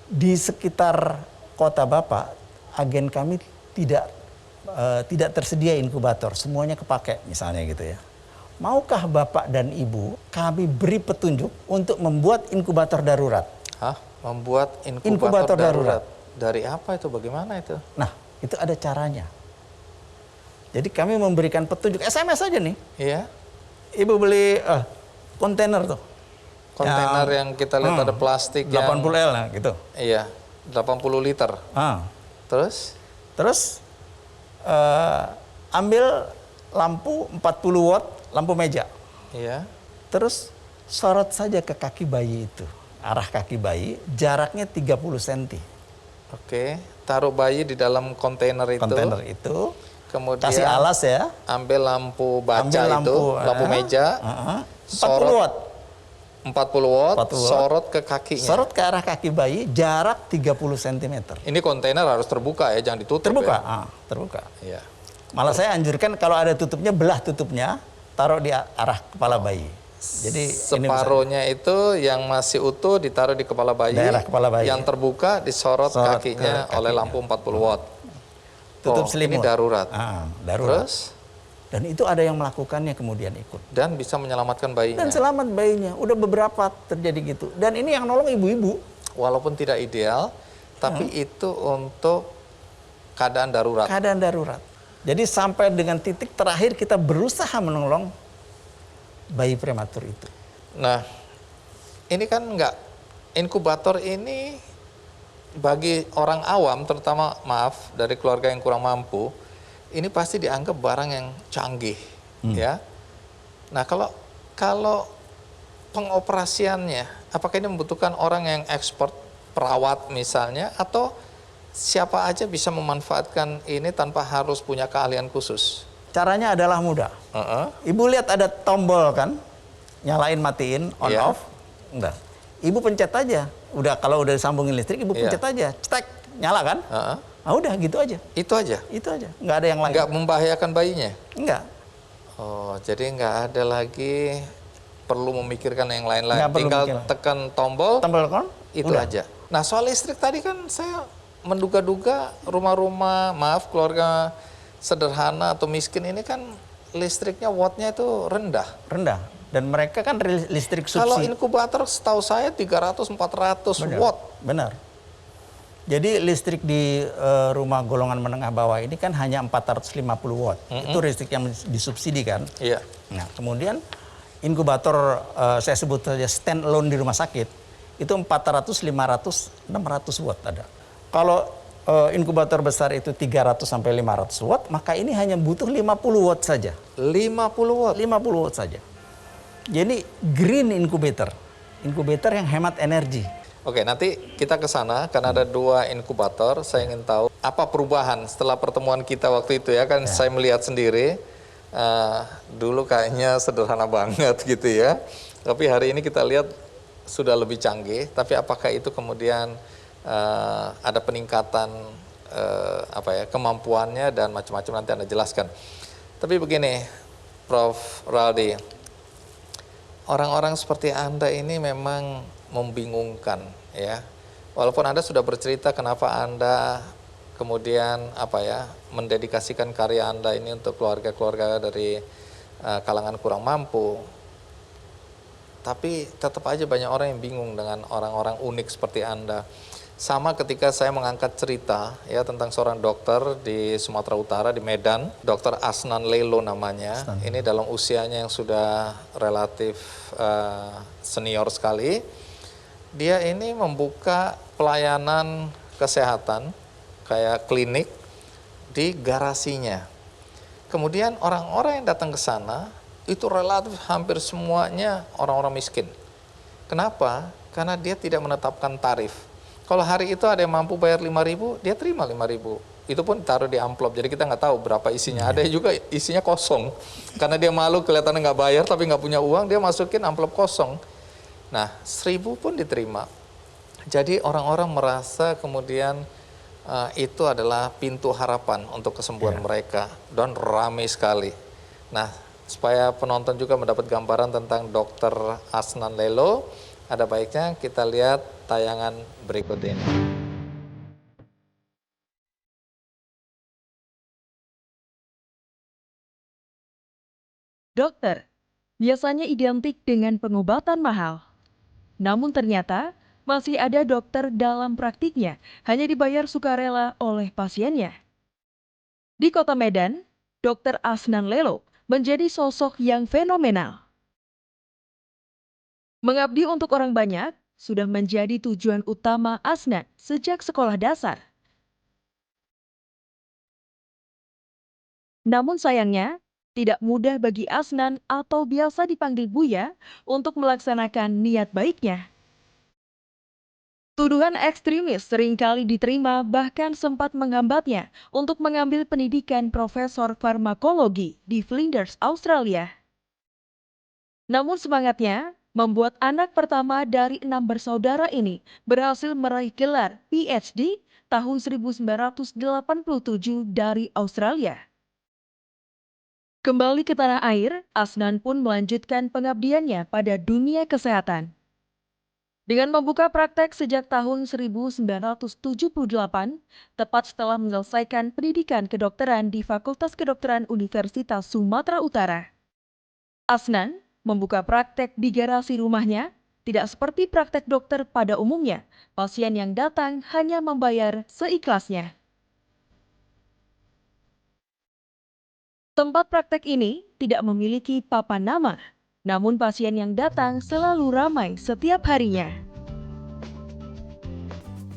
di sekitar kota bapak, agen kami tidak tersedia inkubator, semuanya kepake misalnya gitu ya. Maukah bapak dan ibu kami beri petunjuk untuk membuat inkubator darurat? Hah? Membuat inkubator darurat? Dari apa itu? Bagaimana itu? Nah, itu ada caranya. Jadi kami memberikan petunjuk, SMS aja nih. Iya. Ibu beli kontainer tuh. Kontainer yang kita lihat ada plastik 80 L lah gitu. Iya, 80 liter. Terus? Terus ambil lampu 40 watt, lampu meja. Iya. Terus sorot saja ke kaki bayi itu. Arah kaki bayi, jaraknya 30 cm. Oke, taruh bayi di dalam kontainer itu. Kontainer itu. Kemudian kasih alas ya. Ambil lampu baca lampu meja. 40 watt. 40 watt, sorot ke kakinya. Sorot ke arah kaki bayi, jarak 30 cm. Ini kontainer harus terbuka ya, jangan ditutup. Terbuka, ya? Terbuka. Iya. Malah saya anjurkan kalau ada tutupnya, belah tutupnya, taruh di arah kepala bayi. Jadi separuhnya itu yang masih utuh ditaruh di kepala bayi. Daerah kepala bayi. Yang terbuka disorot kakinya oleh lampu 40 watt. Tutup selimut. Ini darurat. Darurat. Terus? Dan itu ada yang melakukannya kemudian ikut. Dan bisa menyelamatkan bayinya. Dan selamat bayinya. Udah beberapa terjadi gitu. Dan ini yang nolong ibu-ibu. Walaupun tidak ideal, tapi itu untuk keadaan darurat. Keadaan darurat. Jadi sampai dengan titik terakhir kita berusaha menolong bayi prematur itu. Nah, ini kan inkubator ini bagi orang awam, terutama dari keluarga yang kurang mampu, ini pasti dianggap barang yang canggih, ya. Nah, kalau pengoperasiannya, apakah ini membutuhkan orang yang expert, perawat misalnya, atau siapa aja bisa memanfaatkan ini tanpa harus punya keahlian khusus? Caranya adalah mudah. Ibu lihat ada tombol kan, nyalain matiin, on off, enggak. Ibu pencet aja. Kalau udah disambungin listrik, ibu pencet aja, cetek, nyala kan? Nah udah gitu aja. Itu aja? Itu aja, nggak ada yang lain. Nggak membahayakan bayinya? Enggak. Oh, jadi nggak ada lagi perlu memikirkan yang lain-lain. Tinggal tekan tombol kan? Itu udah aja. Nah, soal listrik tadi kan saya menduga-duga rumah-rumah, keluarga sederhana atau miskin ini kan listriknya wattnya itu rendah. Rendah. Dan mereka kan listrik subsidi. Kalau inkubator setahu saya 300-400 watt. Benar. Jadi listrik di rumah golongan menengah bawah ini kan hanya 450 watt. Itu listrik yang disubsidi kan. Iya. Nah, kemudian inkubator saya sebut saja stand alone di rumah sakit itu 400, 500, 600 watt ada. Kalau inkubator besar itu 300 sampai 500 watt, maka ini hanya butuh 50 watt saja. 50 watt? 50 watt saja. Jadi green incubator. Inkubator yang hemat energi. Oke, nanti kita ke sana karena ada 2 inkubator. Saya ingin tahu apa perubahan setelah pertemuan kita waktu itu ya. Kan saya melihat sendiri, dulu kayaknya sederhana banget gitu ya. Tapi hari ini kita lihat sudah lebih canggih. Tapi apakah itu kemudian ada peningkatan kemampuannya dan macam-macam, nanti Anda jelaskan. Tapi begini, Prof. Raldi, orang-orang seperti Anda ini memang membingungkan ya. Walaupun Anda sudah bercerita kenapa Anda kemudian mendedikasikan karya Anda ini untuk keluarga-keluarga dari kalangan kurang mampu. Tapi tetap aja banyak orang yang bingung dengan orang-orang unik seperti Anda. Sama ketika saya mengangkat cerita ya tentang seorang dokter di Sumatera Utara, di Medan, Dr. Asnan Lelo namanya. Ini dalam usianya yang sudah relatif senior sekali. Dia ini membuka pelayanan kesehatan kayak klinik di garasinya. Kemudian orang-orang yang datang ke sana itu relatif hampir semuanya orang-orang miskin. Kenapa? Karena dia tidak menetapkan tarif. Kalau hari itu ada yang mampu bayar 5.000, dia terima 5.000. Itu pun taruh di amplop, jadi kita nggak tahu berapa isinya. Ada juga isinya kosong. Karena dia malu kelihatannya nggak bayar tapi nggak punya uang, dia masukin amplop kosong. Nah, 1.000 pun diterima. Jadi orang-orang merasa kemudian itu adalah pintu harapan untuk kesembuhan mereka. Dan ramai sekali. Nah, supaya penonton juga mendapat gambaran tentang Dr. Asnan Lelo, ada baiknya kita lihat tayangan berikut ini. Dokter biasanya identik dengan pengobatan mahal. Namun ternyata masih ada dokter dalam praktiknya hanya dibayar sukarela oleh pasiennya. Di Kota Medan, Dr. Asnan Lelo menjadi sosok yang fenomenal. Mengabdi untuk orang banyak sudah menjadi tujuan utama Asnan sejak sekolah dasar. Namun sayangnya, tidak mudah bagi Asnan atau biasa dipanggil Buya untuk melaksanakan niat baiknya. Tuduhan ekstremis seringkali diterima bahkan sempat menghambatnya untuk mengambil pendidikan profesor farmakologi di Flinders, Australia. Namun semangatnya membuat anak pertama dari 6 bersaudara ini berhasil meraih gelar PhD tahun 1987 dari Australia. Kembali ke tanah air, Asnan pun melanjutkan pengabdiannya pada dunia kesehatan. Dengan membuka praktek sejak tahun 1978, tepat setelah menyelesaikan pendidikan kedokteran di Fakultas Kedokteran Universitas Sumatera Utara. Asnan membuka praktek di garasi rumahnya, tidak seperti praktek dokter pada umumnya. Pasien yang datang hanya membayar seikhlasnya. Tempat praktek ini tidak memiliki papan nama, namun pasien yang datang selalu ramai setiap harinya.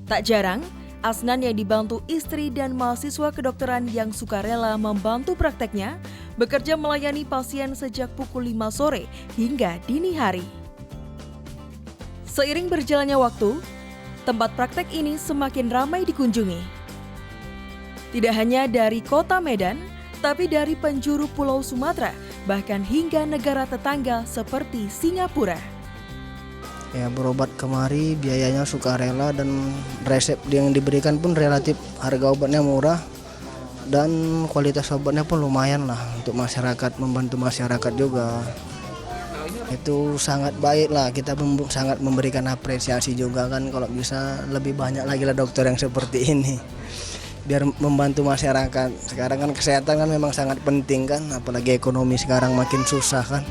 Tak jarang, Asnan yang dibantu istri dan mahasiswa kedokteran yang sukarela membantu prakteknya, bekerja melayani pasien sejak pukul 5 sore hingga dini hari. Seiring berjalannya waktu, tempat praktek ini semakin ramai dikunjungi. Tidak hanya dari kota Medan, tapi dari penjuru Pulau Sumatera, bahkan hingga negara tetangga seperti Singapura. Ya, berobat kemari biayanya sukarela dan resep yang diberikan pun relatif harga obatnya murah dan kualitas obatnya pun lumayan lah untuk masyarakat, membantu masyarakat juga. Itu sangat baik lah, kita sangat memberikan apresiasi juga kan kalau bisa lebih banyak lagi lah dokter yang seperti ini. Biar membantu masyarakat. Sekarang kan kesehatan kan memang sangat penting kan, apalagi ekonomi sekarang makin susah kan.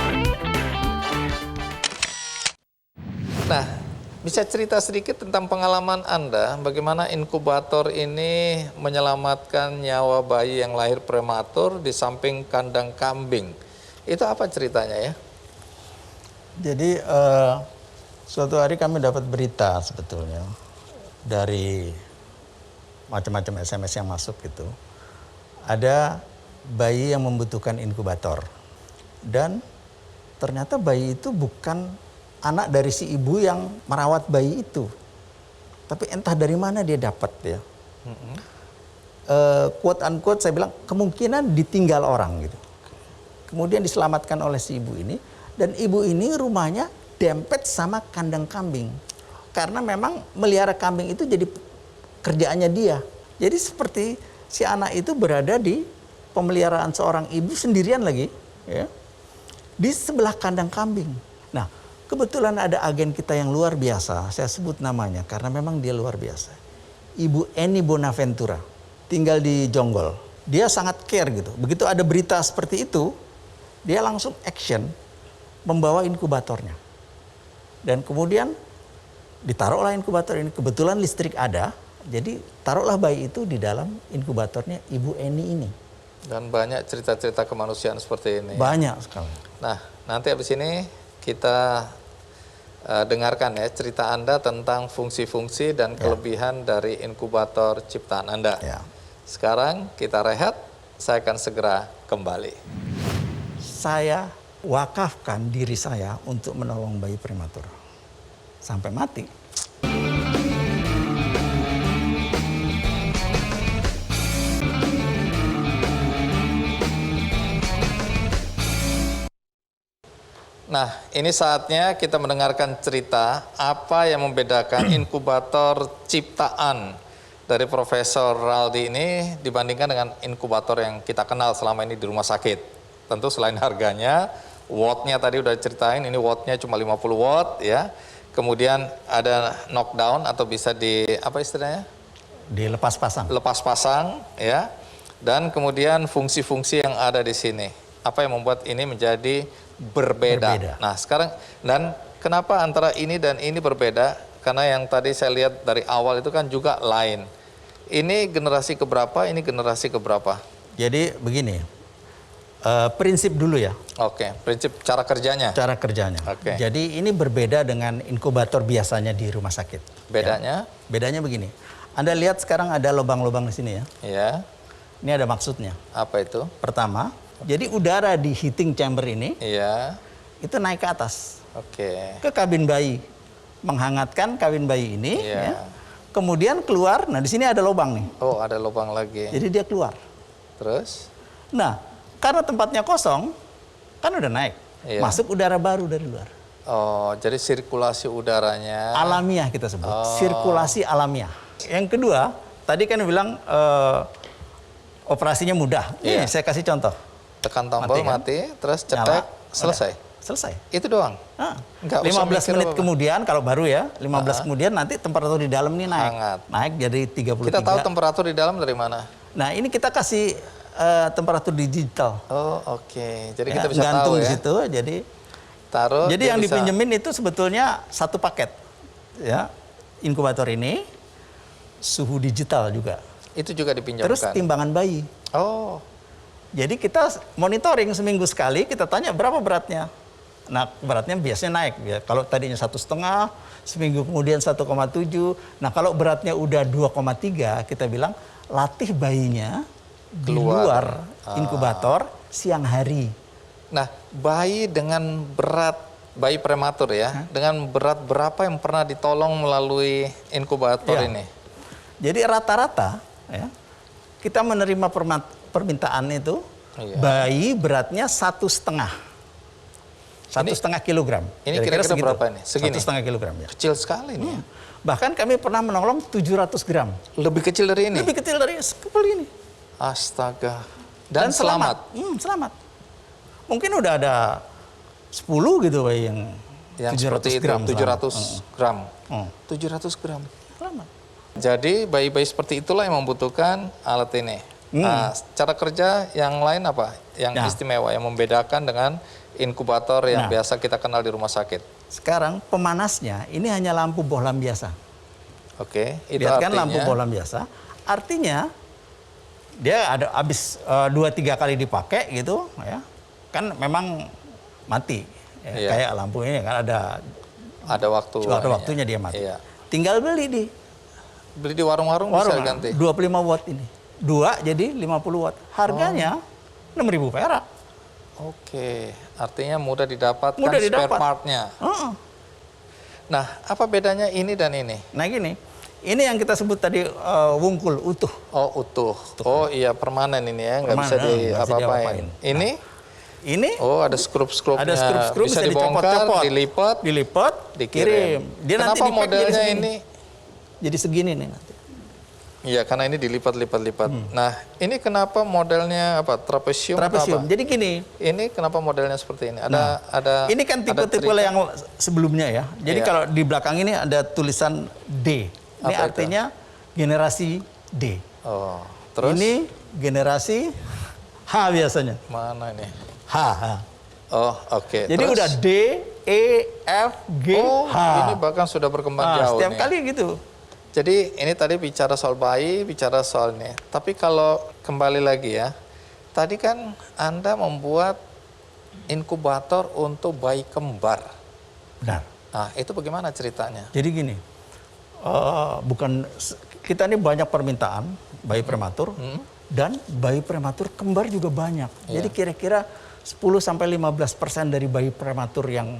Nah, bisa cerita sedikit tentang pengalaman Anda, bagaimana inkubator ini menyelamatkan nyawa bayi yang lahir prematur di samping kandang kambing. Itu apa ceritanya ya? Jadi suatu hari kami dapat berita sebetulnya dari macam-macam SMS yang masuk gitu. Ada bayi yang membutuhkan inkubator. Dan ternyata bayi itu bukan anak dari si ibu yang merawat bayi itu. Tapi entah dari mana dia dapat ya. Quote unquote saya bilang kemungkinan ditinggal orang gitu. Kemudian diselamatkan oleh si ibu ini. Dan ibu ini rumahnya dempet sama kandang kambing. Karena memang melihara kambing itu jadi kerjaannya dia. Jadi seperti si anak itu berada di pemeliharaan seorang ibu sendirian lagi. Ya, di sebelah kandang kambing. Nah, Kebetulan ada agen kita yang luar biasa, saya sebut namanya karena memang dia luar biasa. Ibu Eni Bonaventura, tinggal di Jonggol. Dia sangat care gitu. Begitu ada berita seperti itu, dia langsung action membawa inkubatornya. Dan kemudian ditaruhlah inkubator ini. Kebetulan listrik ada, jadi taruhlah bayi itu di dalam inkubatornya Ibu Eni ini. Dan banyak cerita-cerita kemanusiaan seperti ini. Banyak sekali. Nah, nanti habis ini kita dengarkan ya cerita Anda tentang fungsi-fungsi dan kelebihan dari inkubator ciptaan Anda. Sekarang kita rehat, saya akan segera kembali. Saya wakafkan diri saya untuk menolong bayi prematur. Sampai mati. Nah, ini saatnya kita mendengarkan cerita apa yang membedakan inkubator ciptaan dari Profesor Raldi ini dibandingkan dengan inkubator yang kita kenal selama ini di rumah sakit. Tentu selain harganya, wattnya tadi udah ceritain, ini wattnya cuma 50 watt ya. Kemudian ada knockdown atau bisa di, apa istilahnya? Dilepas pasang. Lepas pasang ya. Dan kemudian fungsi-fungsi yang ada di sini. Apa yang membuat ini menjadi berbeda. Nah sekarang, dan kenapa antara ini dan ini berbeda? Karena yang tadi saya lihat dari awal itu kan juga lain. Ini generasi keberapa, ini generasi keberapa? Jadi begini, prinsip dulu ya. Oke, prinsip cara kerjanya. Cara kerjanya. Oke. Jadi ini berbeda dengan inkubator biasanya di rumah sakit. Bedanya? Ya. Bedanya begini, Anda lihat sekarang ada lubang-lubang di sini ya. Iya. Ini ada maksudnya. Apa itu? Pertama, jadi udara di heating chamber ini, iya, itu naik ke atas. Oke. Ke kabin bayi, menghangatkan kabin bayi ini. Iya. Ya. Kemudian keluar. Nah di sini ada lubang nih. Oh ada lubang lagi. Jadi dia keluar. Terus? Nah karena tempatnya kosong, kan udah naik. Iya. Masuk udara baru dari luar. Oh jadi sirkulasi udaranya. Alamiah kita sebut. Sirkulasi alamiah. Yang kedua, tadi kan bilang operasinya mudah. Iya. Nih saya kasih contoh. Tekan tombol mati, terus cetek, selesai. Selesai. Itu doang. Nggak usah 15 menit apa-apa. kemudian kalau baru ya, 15 kemudian nanti temperatur di dalam ini naik. Hangat. Naik jadi 33. Kita tahu temperatur di dalam dari mana? Nah, ini kita kasih temperatur digital. Oh, oke. Jadi Ya, kita bisa gantung tahu di ya. situ, jadi taruh. Jadi yang dipinjemin itu sebetulnya satu paket. Ya. Inkubator ini suhu digital juga. Itu juga dipinjamkan. Terus timbangan bayi. Oh. Jadi kita monitoring seminggu sekali, kita tanya berapa beratnya. Nah beratnya biasanya naik. Ya. Kalau tadinya 1,5, seminggu kemudian 1,7. Nah kalau beratnya udah 2,3, kita bilang latih bayinya di luar inkubator siang hari. Nah bayi dengan berat, bayi prematur ya, dengan berat berapa yang pernah ditolong melalui inkubator ini? Jadi rata-rata ya, kita menerima permintaan itu, bayi beratnya 1,5 kilogram. Ini kira-kira berapa ini? Segini? 1,5 kilogram ya. Kecil sekali nih. Bahkan kami pernah menolong 700 gram. Lebih kecil dari ini? Lebih kecil dari seperti ini. Astaga. Dan selamat? Selamat. Mungkin udah ada 10 gitu bayi yang 700 gram. 700 gram. 700 gram. Selamat. Jadi bayi-bayi seperti itulah yang membutuhkan alat ini. Nah, cara kerja yang lain apa? Yang istimewa, yang membedakan dengan inkubator yang biasa kita kenal di rumah sakit. Sekarang pemanasnya ini hanya lampu bohlam biasa. Oke, itu lihat kan artinya? lampu bohlam biasa. Artinya dia ada habis 2-3 kali dipakai gitu ya. Kan memang mati. Ya, kayak lampu ini kan ada waktunya dia mati. Iya. Tinggal beli di warung-warung bisa ganti. 25 watt ini. 2 jadi 50 watt. Harganya 6.000 perak. Oke, artinya mudah didapatkan spare part-nya. Nah, apa bedanya ini dan ini? Nah gini, ini yang kita sebut tadi wungkul, utuh. Oh, utuh. Oh iya, permanen ini ya, nggak bisa diapa-apain. Ini? Oh, ada skrup-skrupnya. Ada skrup-skrup bisa dibongkar, dilipat, dikirim. Dia Kenapa nanti modelnya ini? Jadi segini nih nanti. Iya, karena ini dilipat-lipat-lipat. Nah, ini kenapa modelnya apa? Trapesium? Trapesium. Apa? Jadi gini. Ini kenapa modelnya seperti ini? Nah, ini kan tipe-tipe yang sebelumnya ya. Jadi kalau di belakang ini ada tulisan D. Ini Apa artinya generasi D. Oh, terus? Ini generasi H biasanya. Mana ini? H. Oh, oke. Jadi terus? udah D, E, F, G, H. Ini bahkan sudah berkembang jauh setiap nih. kali gitu. Jadi ini tadi bicara soal bayi, bicara soal ini. Tapi kalau kembali lagi ya, tadi kan Anda membuat inkubator untuk bayi kembar. Benar. Nah, itu bagaimana ceritanya? Jadi gini, kita ini banyak permintaan bayi prematur dan bayi prematur kembar juga banyak. Jadi kira-kira 10-15% dari bayi prematur yang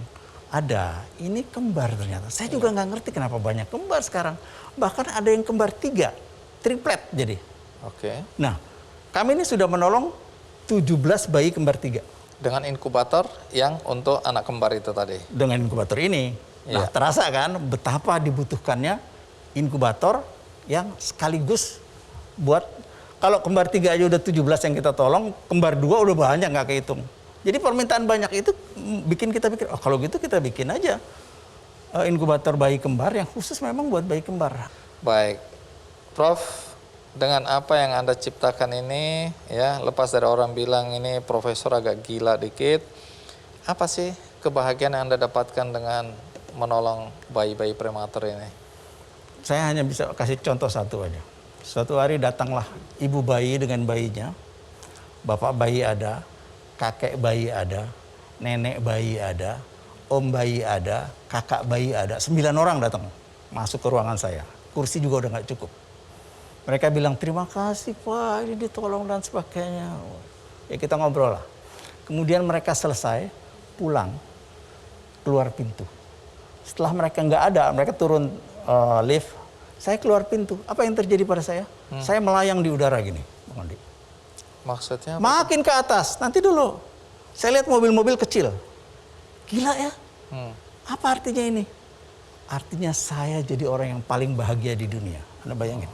ada ini kembar ternyata. Saya juga nggak ngerti kenapa banyak kembar sekarang. Bahkan ada yang kembar 3, triplet jadi. Oke. Nah, kami ini sudah menolong 17 bayi kembar 3. Dengan inkubator yang untuk anak kembar itu tadi? Dengan inkubator ini. Nah, terasa kan betapa dibutuhkannya inkubator yang sekaligus buat, kalau kembar 3 aja udah 17 yang kita tolong, kembar 2 udah banyak nggak kehitung. Jadi permintaan banyak itu bikin kita pikir, oh kalau gitu kita bikin aja inkubator bayi kembar yang khusus memang buat bayi kembar. Baik, Prof, dengan apa yang Anda ciptakan ini, ya lepas dari orang bilang ini profesor agak gila dikit, apa sih kebahagiaan yang Anda dapatkan dengan menolong bayi-bayi prematur ini? Saya hanya bisa kasih contoh satu aja. Suatu hari datanglah ibu bayi dengan bayinya, bapak bayi ada, kakek bayi ada, nenek bayi ada, om bayi ada, kakak bayi ada, 9 orang datang masuk ke ruangan saya. Kursi juga udah nggak cukup. Mereka bilang terima kasih Pak, ini ditolong dan sebagainya. Ya kita ngobrol lah. Kemudian mereka selesai pulang, keluar pintu. Setelah mereka nggak ada, mereka turun lift. Saya keluar pintu. Apa yang terjadi pada saya? Saya melayang di udara gini, Bang Andi. Maksudnya apa? Makin ke atas. Nanti dulu. Saya lihat mobil-mobil kecil. Gila ya? Apa artinya ini? Artinya saya jadi orang yang paling bahagia di dunia. Anda bayangin.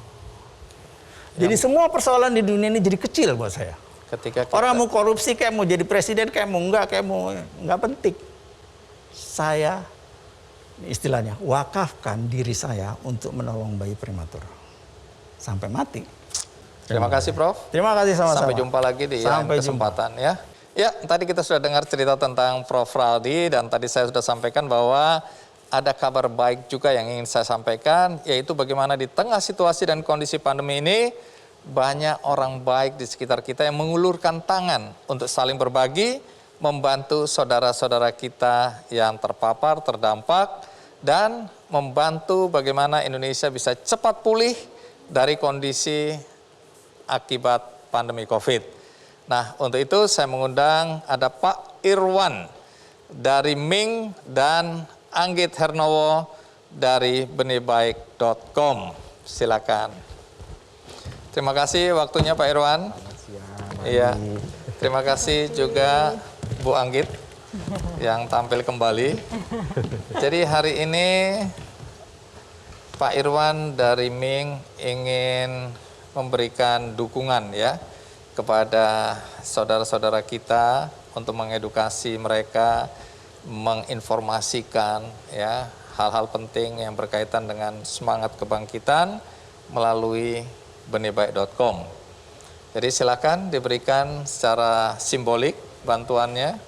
Jadi semua persoalan di dunia ini jadi kecil buat saya. Ketika orang mau korupsi, kayak mau jadi presiden, kayak mau enggak, enggak penting. Saya istilahnya wakafkan diri saya untuk menolong bayi prematur sampai mati. Terima kasih Prof. Terima kasih sama-sama. Sampai jumpa lagi di kesempatan ya. Ya, tadi kita sudah dengar cerita tentang Prof. Raldi dan tadi saya sudah sampaikan bahwa ada kabar baik juga yang ingin saya sampaikan, yaitu bagaimana di tengah situasi dan kondisi pandemi ini banyak orang baik di sekitar kita yang mengulurkan tangan untuk saling berbagi, membantu saudara-saudara kita yang terpapar, terdampak, dan membantu bagaimana Indonesia bisa cepat pulih dari kondisi akibat pandemi COVID. Nah, untuk itu saya mengundang ada Pak Irwan dari Ming dan Anggit Hernowo dari benihbaik.com. Silakan. Terima kasih waktunya Pak Irwan. Iya. Terima kasih juga Bu Anggit yang tampil kembali. Jadi hari ini Pak Irwan dari Ming ingin memberikan dukungan ya kepada saudara-saudara kita untuk mengedukasi mereka, menginformasikan ya hal-hal penting yang berkaitan dengan semangat kebangkitan melalui benihbaik.com. Jadi silakan diberikan secara simbolik bantuannya.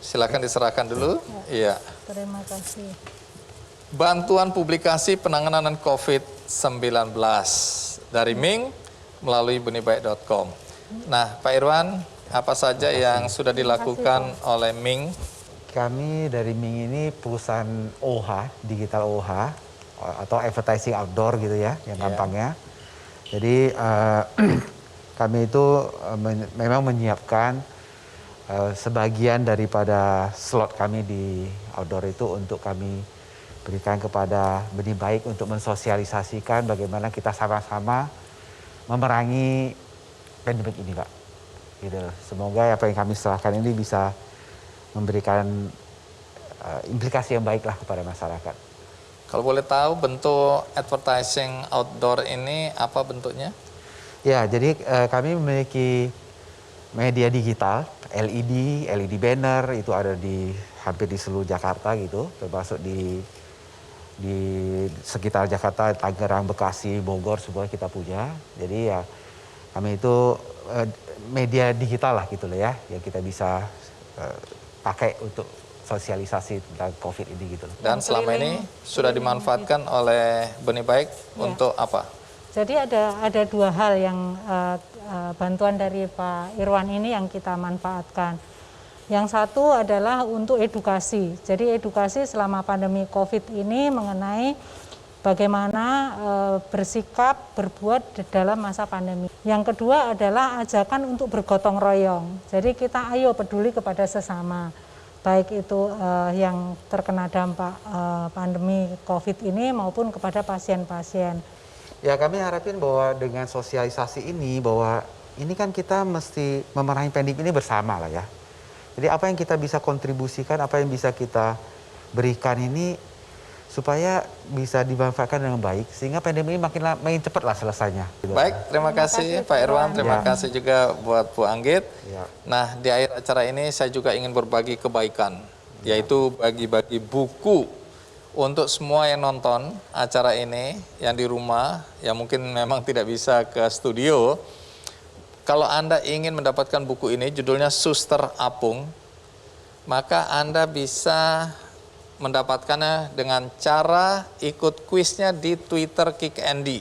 Silakan diserahkan dulu. Iya. Terima kasih. Bantuan publikasi penanganan COVID-19 dari Ming melalui benihbaik.com. Nah, Pak Irwan, apa saja yang sudah dilakukan oleh Ming? Kami dari Ming ini perusahaan OH, digital OH, atau advertising outdoor gitu ya, yang gampangnya. Jadi kami itu memang menyiapkan sebagian daripada slot kami di outdoor itu untuk kami berikan kepada Benih Baik untuk mensosialisasikan bagaimana kita sama-sama memerangi pandemik ini, Pak. Gitu. Semoga apa yang kami serahkan ini bisa memberikan implikasi yang baik lah kepada masyarakat. Kalau boleh tahu bentuk advertising outdoor ini apa bentuknya? Ya, jadi kami memiliki media digital, LED banner itu ada di hampir di seluruh Jakarta gitu, termasuk di sekitar Jakarta, Tangerang, Bekasi, Bogor, semua kita punya. Jadi ya kami itu media digital lah gitu loh ya, yang kita bisa pakai untuk sosialisasi tentang COVID ini gitu loh. Dan selama ini sudah dimanfaatkan oleh Benih Baik untuk apa? Jadi ada dua hal yang bantuan dari Pak Irwan ini yang kita manfaatkan. Yang satu adalah untuk edukasi. Jadi edukasi selama pandemi COVID ini mengenai bagaimana bersikap, berbuat dalam masa pandemi. Yang kedua adalah ajakan untuk bergotong royong. Jadi kita ayo peduli kepada sesama. Baik itu yang terkena dampak pandemi COVID ini maupun kepada pasien-pasien. Ya kami harapin bahwa dengan sosialisasi ini, bahwa ini kan kita mesti memerangi pandemi ini bersama lah ya. Jadi apa yang kita bisa kontribusikan, apa yang bisa kita berikan ini supaya bisa dimanfaatkan dengan baik, sehingga pandemi ini makin cepat lah selesainya. Baik, terima kasih Pak Irwan, terima kasih juga buat Bu Anggit. Nah, di akhir acara ini saya juga ingin berbagi kebaikan, yaitu bagi-bagi buku untuk semua yang nonton acara ini, yang di rumah, yang mungkin memang tidak bisa ke studio. Kalau Anda ingin mendapatkan buku ini, judulnya Suster Apung, maka Anda bisa mendapatkannya dengan cara ikut kuisnya di Twitter Kick Andy.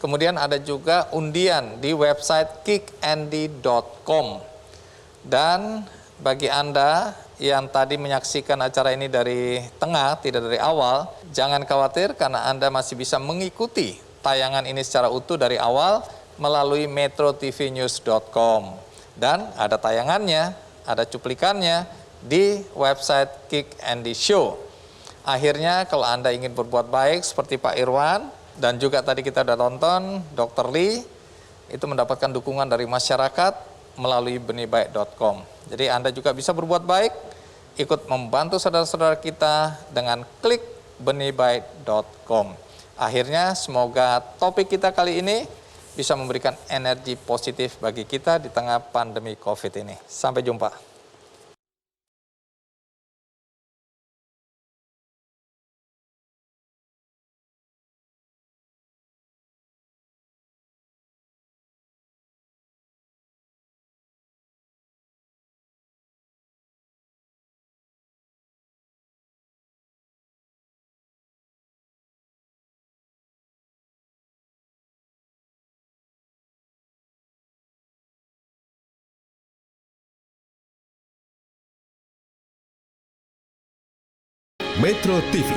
Kemudian ada juga undian di website kickandy.com. Dan bagi Anda yang tadi menyaksikan acara ini dari tengah, tidak dari awal, jangan khawatir karena Anda masih bisa mengikuti tayangan ini secara utuh dari awal melalui metrotvnews.com. Dan ada tayangannya, ada cuplikannya di website Kick Andy Show. Akhirnya kalau Anda ingin berbuat baik seperti Pak Irwan, dan juga tadi kita sudah tonton Dr. Lee, itu mendapatkan dukungan dari masyarakat melalui benihbaik.com. Jadi Anda juga bisa berbuat baik, ikut membantu saudara-saudara kita dengan klik benihbaik.com. Akhirnya semoga topik kita kali ini bisa memberikan energi positif bagi kita di tengah pandemi COVID ini. Sampai jumpa. Metro TV,